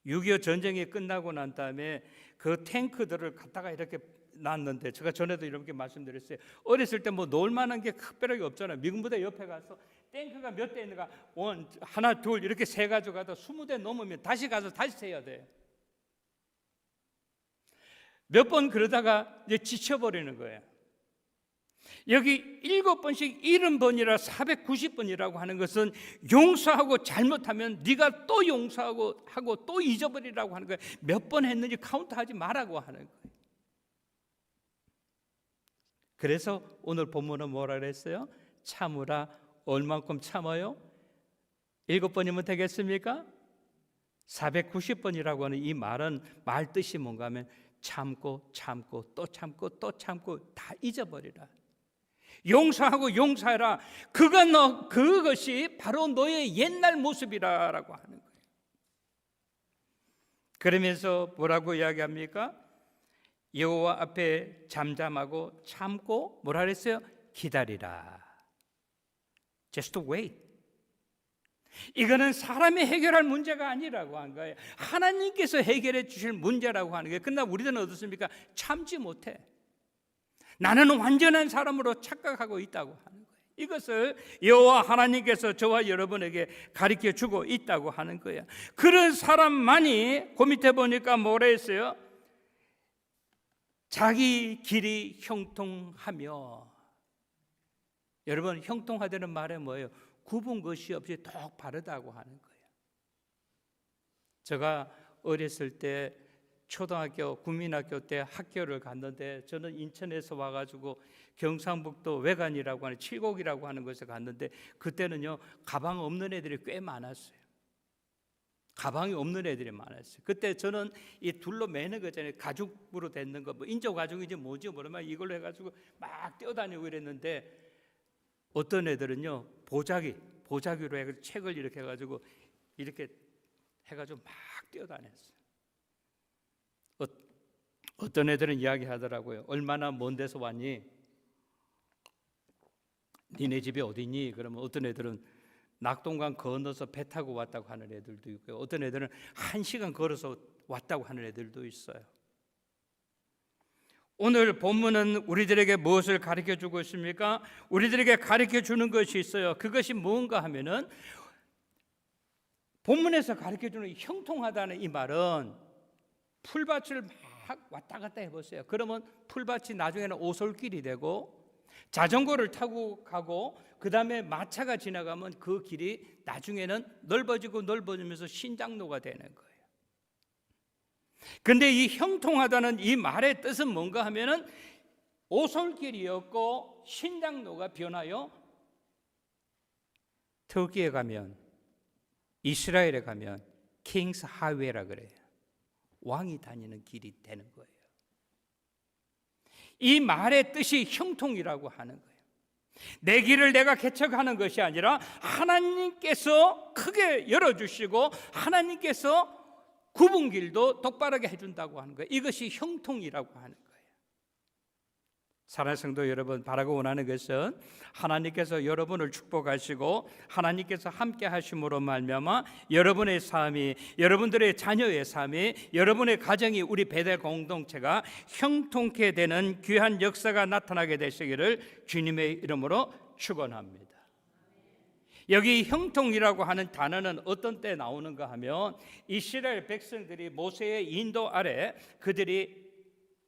6.25 전쟁이 끝나고 난 다음에 그 탱크들을 갖다가 이렇게 놨는데, 제가 전에도 이렇게 말씀드렸어요. 어렸을 때 뭐 놀 만한 게 특별하게 없잖아요. 미군 부대 옆에 가서 탱크가 몇 대 있는가, 하나 둘 이렇게 세 가지고 가다 20대 넘으면 다시 가서 다시 세야 돼. 몇 번 그러다가 이제 지쳐버리는 거예요. 여기 7번씩 70번이라 490번이라고 하는 것은 용서하고 잘못하면 네가 또 용서하고 또 잊어버리라고 하는 거예요. 몇 번 했는지 카운트하지 말라고 하는 거예요. 그래서 오늘 본문은 뭐라 그랬어요? 참으라. 얼만큼 참아요? 7번이면 되겠습니까? 490번이라고 하는 이 말은 말 뜻이 뭔가 하면 참고 또 참고 다 잊어버리라. 용서하고 용서해라. 그것이 바로 너의 옛날 모습이라고 하는 거예요. 그러면서 뭐라고 이야기합니까? 여호와 앞에 잠잠하고 참고 뭐라 그랬어요? 기다리라. Just wait. 이거는 사람이 해결할 문제가 아니라고 한 거예요. 하나님께서 해결해 주실 문제라고 하는 거예요. 그러나 우리들은 어떻습니까? 참지 못해. 나는 완전한 사람으로 착각하고 있다고 하는 거예요. 이것을 여호와 하나님께서 저와 여러분에게 가르쳐 주고 있다고 하는 거예요. 그런 사람만이 그 밑에 보니까 뭐라 했어요? 자기 길이 형통하며. 여러분, 형통하다는 말에 뭐예요? 굽은 것이 없이 똑 바르다고 하는 거예요. 제가 어렸을 때 초등학교, 국민학교 때 학교를 갔는데, 저는 인천에서 와가지고 경상북도 외관이라고 하는 칠곡이라고 하는 곳에 갔는데, 그때는요 가방 없는 애들이 꽤 많았어요. 가방이 없는 애들이 많았어요. 그때 저는 이 둘로 매는 거잖아요. 가죽으로 된 거, 뭐 인조 가죽인지 뭐지 모르면 이걸로 해가지고 막 뛰어다니고 이랬는데, 어떤 애들은요 보자기로 해가지고 책을 이렇게 해가지고 이렇게 해가지고 막 뛰어다녔어요. 어떤 애들은 이야기하더라고요. 얼마나 먼 데서 왔니? 니네 집이 어디니? 그러면 어떤 애들은 낙동강 건너서 배 타고 왔다고 하는 애들도 있고요. 어떤 애들은 1시간 걸어서 왔다고 하는 애들도 있어요. 오늘 본문은 우리들에게 무엇을 가르쳐 주고 있습니까? 우리들에게 가르쳐 주는 것이 있어요. 그것이 뭔가 하면은, 본문에서 가르쳐 주는 형통하다는 이 말은 풀밭을 막 왔다 갔다 해보세요. 그러면 풀밭이 나중에는 오솔길이 되고, 자전거를 타고 가고, 그 다음에 마차가 지나가면 그 길이 나중에는 넓어지면서 신장로가 되는 거예요. 근데 이 형통하다는 이 말의 뜻은 뭔가 하면은 오솔길이었고 신장로가 변하여 터키에 가면, 이스라엘에 가면 킹스 하이웨이라 그래요. 왕이 다니는 길이 되는 거예요. 이 말의 뜻이 형통이라고 하는 거예요. 내 길을 내가 개척하는 것이 아니라 하나님께서 크게 열어주시고 하나님께서 굽은 길도 똑바르게 해준다고 하는 거예요. 이것이 형통이라고 하는 거예요. 사랑하는 성도 여러분, 바라고 원하는 것은 하나님께서 여러분을 축복하시고 하나님께서 함께 하심으로 말미암아 여러분의 삶이, 여러분들의 자녀의 삶이, 여러분의 가정이, 우리 베델 공동체가 형통케 되는 귀한 역사가 나타나게 되시기를 주님의 이름으로 축원합니다. 여기 형통이라고 하는 단어는 어떤 때 나오는가 하면, 이스라엘 백성들이 모세의 인도 아래 그들이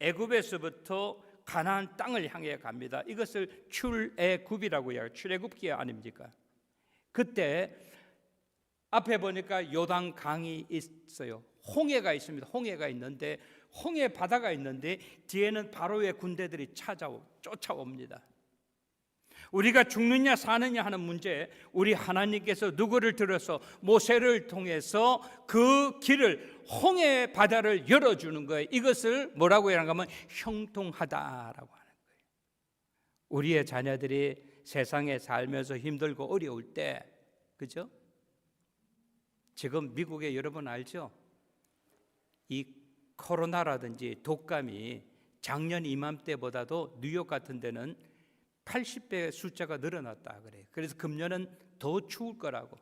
애굽에서부터 가나안 땅을 향해 갑니다. 이것을 출애굽이라고 해요. 출애굽기 아닙니까? 그때 앞에 보니까 요단 강이 있어요. 홍해가 있습니다. 홍해가 있는데 홍해 바다가 있는데 뒤에는 바로의 군대들이 쫓아옵니다. 우리가 죽느냐 사느냐 하는 문제, 우리 하나님께서 누구를 들어서 모세를 통해서 그 길을 홍해 바다를 열어주는 거예요. 이것을 뭐라고 하면 형통하다라고 하는 거예요. 우리의 자녀들이 세상에 살면서 힘들고 어려울 때, 그죠? 지금 미국에 여러분 알죠? 이 코로나라든지 독감이 작년 이맘때보다도 뉴욕 같은 데는 80배 숫자가 늘어났다 그래요. 그래서 금년은 더 추울 거라고.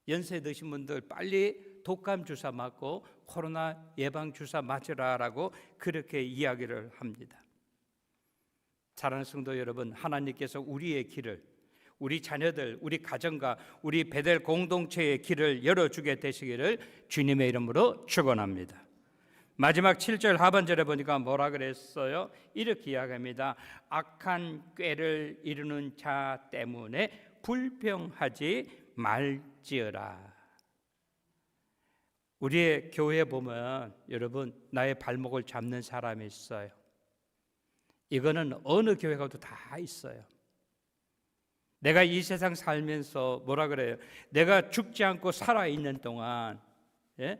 연세 드신 분들 빨리 독감 주사 맞고 코로나 예방 주사 맞으라라고 그렇게 이야기를 합니다. 사랑하는 성도 여러분, 하나님께서 우리의 길을, 우리 자녀들, 우리 가정과 우리 베델 공동체의 길을 열어주게 되시기를 주님의 이름으로 축원합니다. 마지막 7절 하반절에 보니까 뭐라 그랬어요? 이렇게 이야기합니다. 악한 꾀를 이루는 자 때문에 불평하지 말지어라. 우리의 교회에 보면 여러분, 나의 발목을 잡는 사람이 있어요. 이거는 어느 교회 가도 다 있어요. 내가 이 세상 살면서 뭐라 그래요? 내가 죽지 않고 살아있는 동안, 예?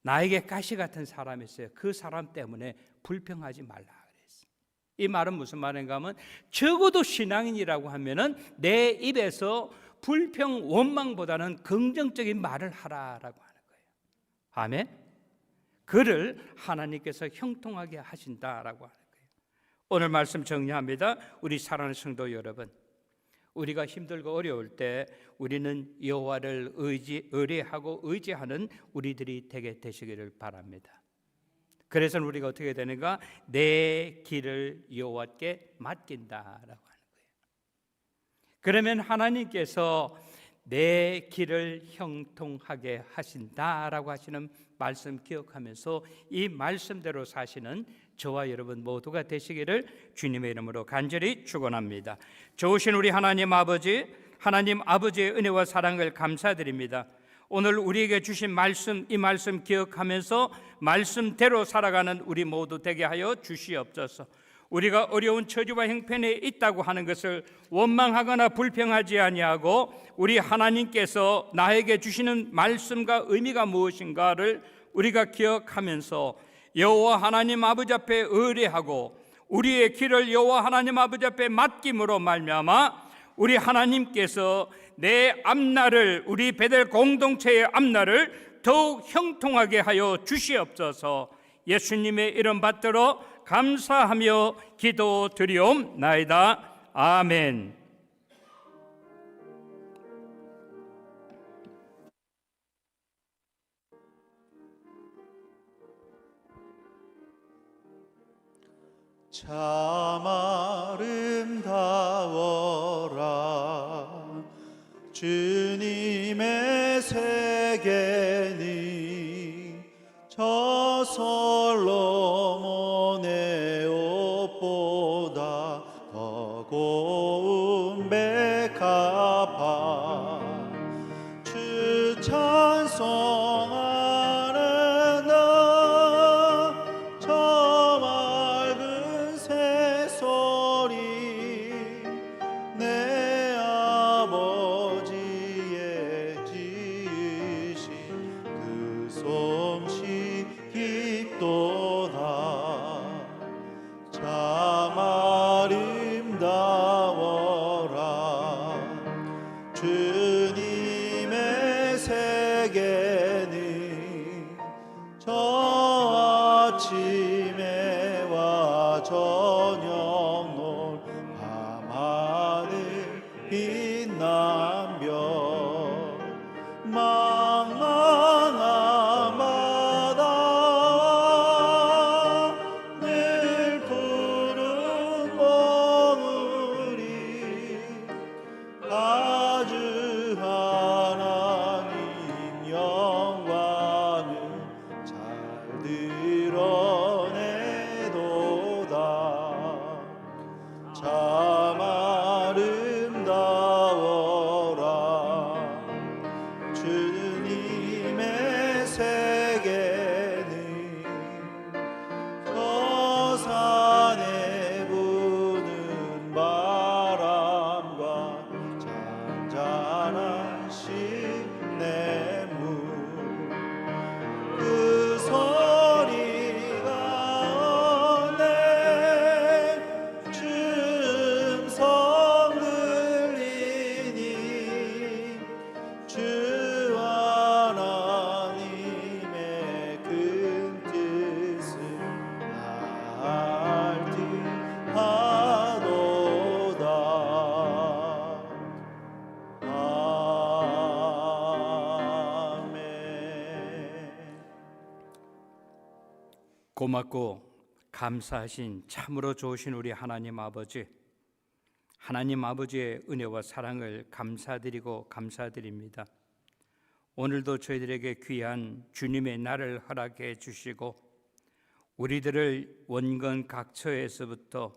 나에게 가시 같은 사람이 있어요. 그 사람 때문에 불평하지 말라 그랬어요. 이 말은 무슨 말인가 하면, 적어도 신앙인이라고 하면은 내 입에서 불평 원망보다는 긍정적인 말을 하라라고 하는 거예요. 아멘. 그를 하나님께서 형통하게 하신다라고 하는 거예요. 오늘 말씀 정리합니다. 우리 사랑하는 성도 여러분, 우리가 힘들고 어려울 때 우리는 여호와를 의뢰하고 의지하는 우리들이 되게 되시기를 바랍니다. 그래서 우리가 어떻게 되는가? 내 길을 여호와께 맡긴다라고 하는 거예요. 그러면 하나님께서 내 길을 형통하게 하신다라고 하시는 말씀 기억하면서 이 말씀대로 사시는 저와 여러분 모두가 되시기를 주님의 이름으로 간절히 축원합니다. 좋으신 우리 하나님 아버지, 하나님 아버지의 은혜와 사랑을 감사드립니다. 오늘 우리에게 주신 말씀, 이 말씀 기억하면서 말씀대로 살아가는 우리 모두 되게 하여 주시옵소서. 우리가 어려운 처지와 형편에 있다고 하는 것을 원망하거나 불평하지 아니하고 우리 하나님께서 나에게 주시는 말씀과 의미가 무엇인가를 우리가 기억하면서 여호와 하나님 아버지 앞에 의뢰하고 우리의 길을 여호와 하나님 아버지 앞에 맡김으로 말미암아 우리 하나님께서 내 앞날을, 우리 베델 공동체의 앞날을 더욱 형통하게 하여 주시옵소서. 예수님의 이름 받들어 감사하며 기도드리옵나이다. 아멘. 참 아름다워라 주님의 세계니 저 솔로몬의 옷보다 더 고운 백합화 주 찬송하는 나 저 맑은 새소리 내 아버지의 지으신 그 솜씨 깊도다 참 아름다워라 주님의 세계는 저 아침에와 저녁 놀 밤하늘 빛난 별 망망한 바다와 늘 푸른 봉우리 아주 하나님 영광을 잘 들어 고맙고 감사하신 참으로 좋으신 우리 하나님 아버지, 하나님 아버지의 은혜와 사랑을 감사드립니다. 오늘도 저희들에게 귀한 주님의 날을 허락해 주시고 우리들을 원건 각처에서부터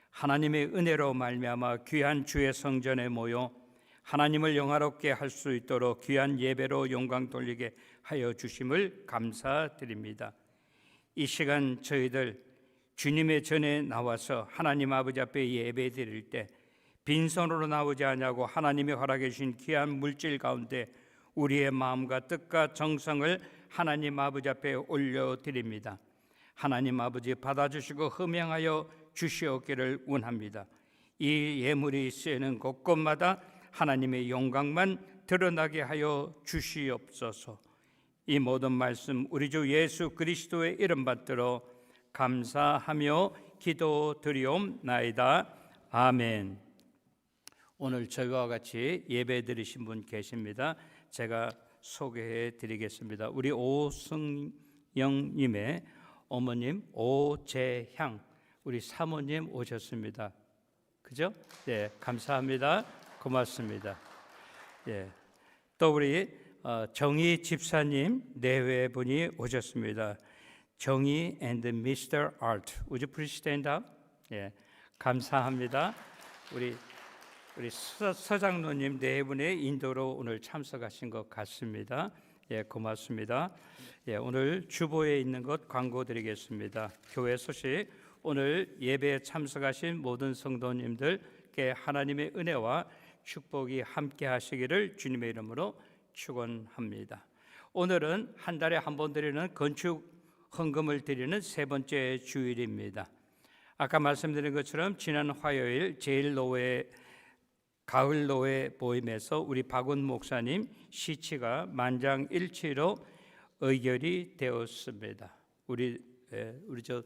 하나님의 은혜로 말미암아 귀한 주의 성전에 모여 하나님을 영화롭게 할 수 있도록 귀한 예배로 영광 돌리게 하여 주심을 감사드립니다. 이 시간 저희들 주님의 전에 나와서 하나님 아버지 앞에 예배 드릴 때 빈손으로 나오지 않냐고 하나님이 허락해 주신 귀한 물질 가운데 우리의 마음과 뜻과 정성을 하나님 아버지 앞에 올려드립니다. 하나님 아버지 받아주시고 흠양하여 주시옵기를 원합니다. 이 예물이 쓰이는 곳곳마다 하나님의 영광만 드러나게 하여 주시옵소서. 이 모든 말씀 우리 주 예수 그리스도의 이름 받들어 감사하며 기도드리옵나이다. 아멘. 오늘 저희와 같이 예배 드리신 분 계십니다. 제가 소개해 드리겠습니다. 우리 오승영님의 어머님 오재향, 우리 사모님 오셨습니다. 그죠? 네, 감사합니다. 고맙습니다. 예, 또 우리 정희 집사님 내외분이 오셨습니다. 정희 and Mr. Art. Would you please stand up? 예, 감사합니다. 우리 서장로님 네 분의 인도로 오늘 참석하신 것 같습니다. 예, 고맙습니다. 예, 오늘 주보에 있는 것 광고 드리겠습니다. 교회 소식, 오늘 예배에 참석하신 모든 성도님들께 하나님의 은혜와 축복이 함께 하시기를 주님의 이름으로 축원합니다. 오늘은 한 달에 한 번 드리는 건축 헌금을 드리는 세 번째 주일입니다. 아까 말씀드린 것처럼 지난 화요일 제1노회 가을 노회 모임에서 우리 박은 목사님 시치가 만장일치로 의결이 되었습니다. 우리 저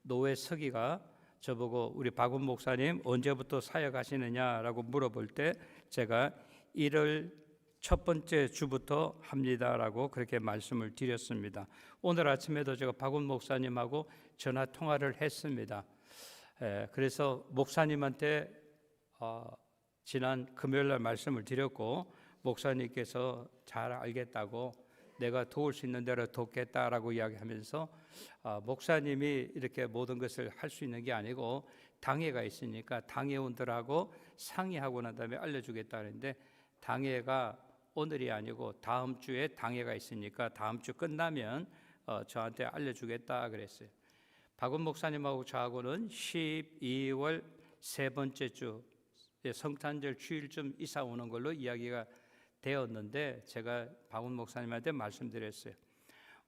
노회 서기가 저보고 우리 박은 목사님 언제부터 사역하시느냐라고 물어볼 때 제가 1월 첫 번째 주부터 합니다라고 그렇게 말씀을 드렸습니다. 오늘 아침에도 제가 박은 목사님하고 전화 통화를 했습니다. 그래서 목사님한테 지난 금요일 날 말씀을 드렸고 목사님께서 잘 알겠다고 내가 도울 수 있는 대로 돕겠다라고 이야기하면서 목사님이 이렇게 모든 것을 할 수 있는 게 아니고 당회가 있으니까 당회원들하고 상의하고 난 다음에 알려주겠다는데 당회가 오늘이 아니고 다음 주에 당회가 있으니까 다음 주 끝나면 저한테 알려주겠다 그랬어요. 박은 목사님하고 저하고는 12월 세 번째 주 성탄절 주일쯤 이사 오는 걸로 이야기가 되었는데 제가 박은 목사님한테 말씀드렸어요.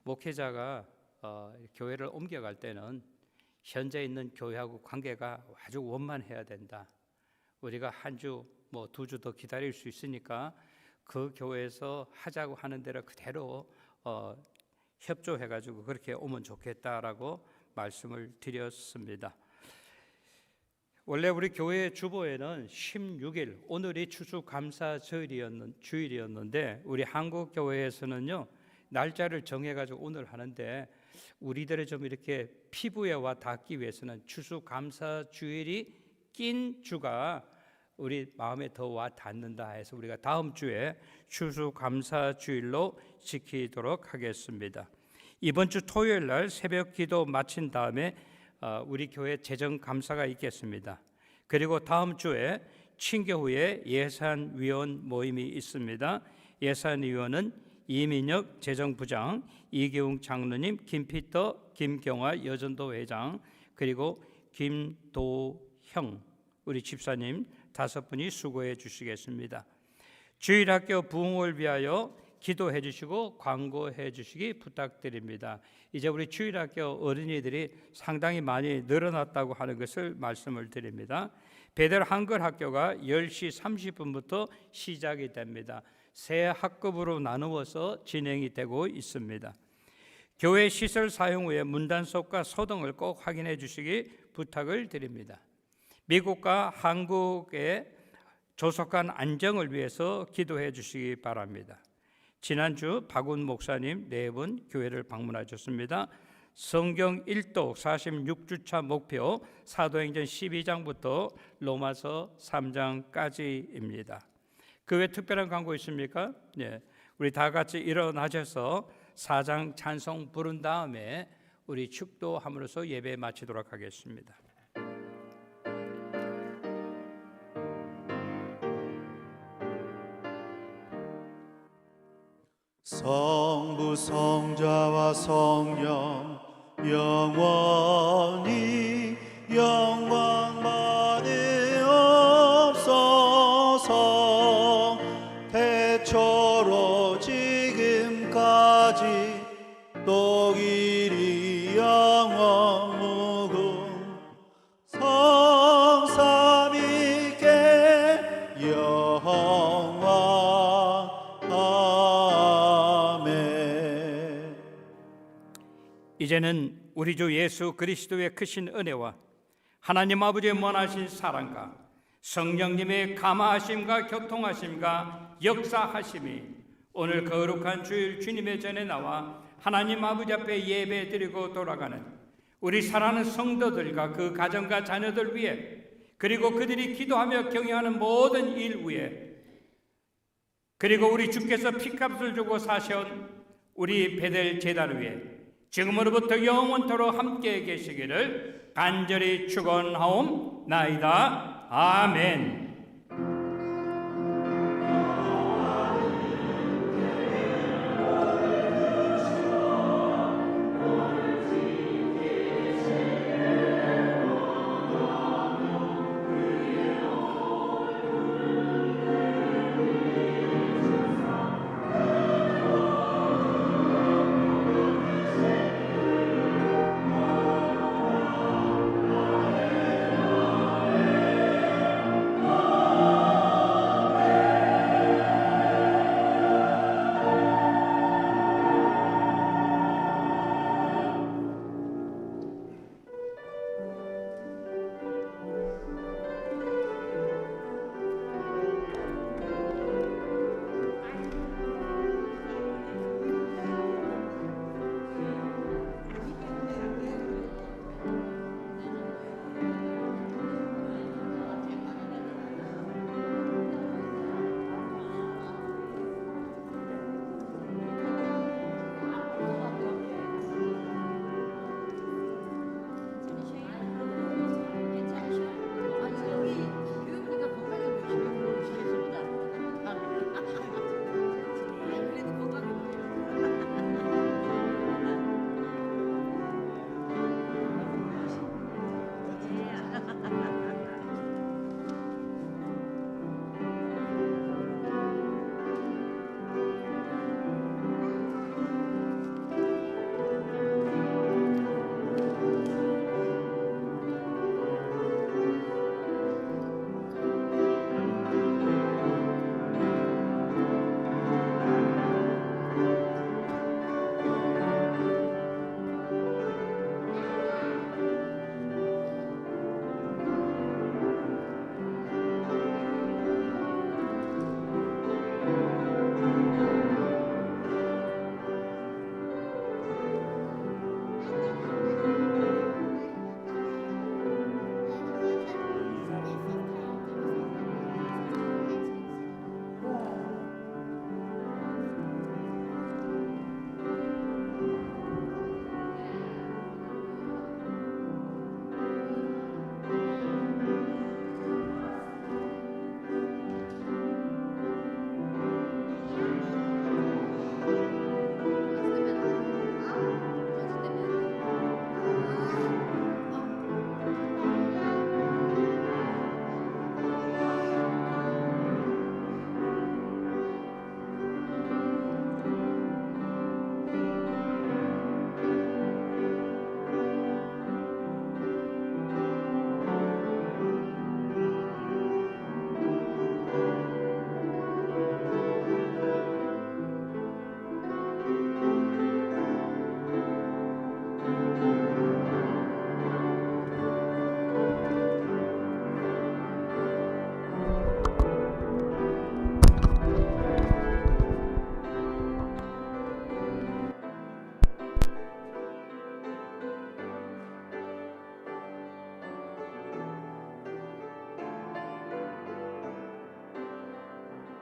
목회자가 교회를 옮겨갈 때는 현재 있는 교회하고 관계가 아주 원만해야 된다. 우리가 한 주, 두 주 더 기다릴 수 있으니까 그 교회에서 하자고 하는 대로 그대로 협조해가지고 그렇게 오면 좋겠다라고 말씀을 드렸습니다. 원래 우리 교회 주보에는 16일 오늘이 추수감사 주일이었는데 우리 한국 교회에서는요 날짜를 정해가지고 오늘 하는데 우리들의 좀 이렇게 피부에 와 닿기 위해서는 추수감사 주일이 낀 주가 우리 마음에 더 와 닿는다 해서 우리가 다음 주에 추수감사 주일로 지키도록 하겠습니다. 이번 주 토요일 날 새벽 기도 마친 다음에 우리 교회 재정 감사가 있겠습니다. 그리고 다음 주에 친교 후에 예산위원 모임이 있습니다. 예산위원은 이민혁 재정부장, 이기웅 장로님, 김피터, 김경화 여전도 회장, 그리고 김도형 우리 집사님 5분이 수고해 주시겠습니다. 주일학교 부흥을 위하여 기도해 주시고 광고해 주시기 부탁드립니다. 이제 우리 주일학교 어린이들이 상당히 많이 늘어났다고 하는 것을 말씀을 드립니다. 베델 한글 학교가 10시 30분부터 시작이 됩니다. 세 학급으로 나누어서 진행이 되고 있습니다. 교회 시설 사용 후에 문단속과 소등을 꼭 확인해 주시기 부탁을 드립니다. 미국과 한국의 조속한 안정을 위해서 기도해 주시기 바랍니다. 지난주 박운 목사님 4분 교회를 방문하셨습니다. 성경 1독 46주차 목표 사도행전 12장부터 로마서 3장까지입니다. 그 외 특별한 광고 있습니까? 네, 우리 다 같이 일어나셔서 4장 찬송 부른 다음에 우리 축도함으로써 예배 마치도록 하겠습니다. 성부 성자와 성령 영원히 영광 받으옵소서. 태초로 지금까지 또 이리 영원 무궁 성삼위께 영광. 아멘. 이제는 우리 주 예수 그리스도의 크신 은혜와 하나님 아버지의 원하신 사랑과 성령님의 감화하심과 교통하심과 역사하심이 오늘 거룩한 주일 주님의 전에 나와 하나님 아버지 앞에 예배드리고 돌아가는 우리 사랑하는 성도들과 그 가정과 자녀들 위해, 그리고 그들이 기도하며 경영하는 모든 일 위에, 그리고 우리 주께서 피값을 주고 사셔온 우리 베델 제단 위에 지금으로부터 영원토록 함께 계시기를 간절히 축원하옵나이다. 아멘.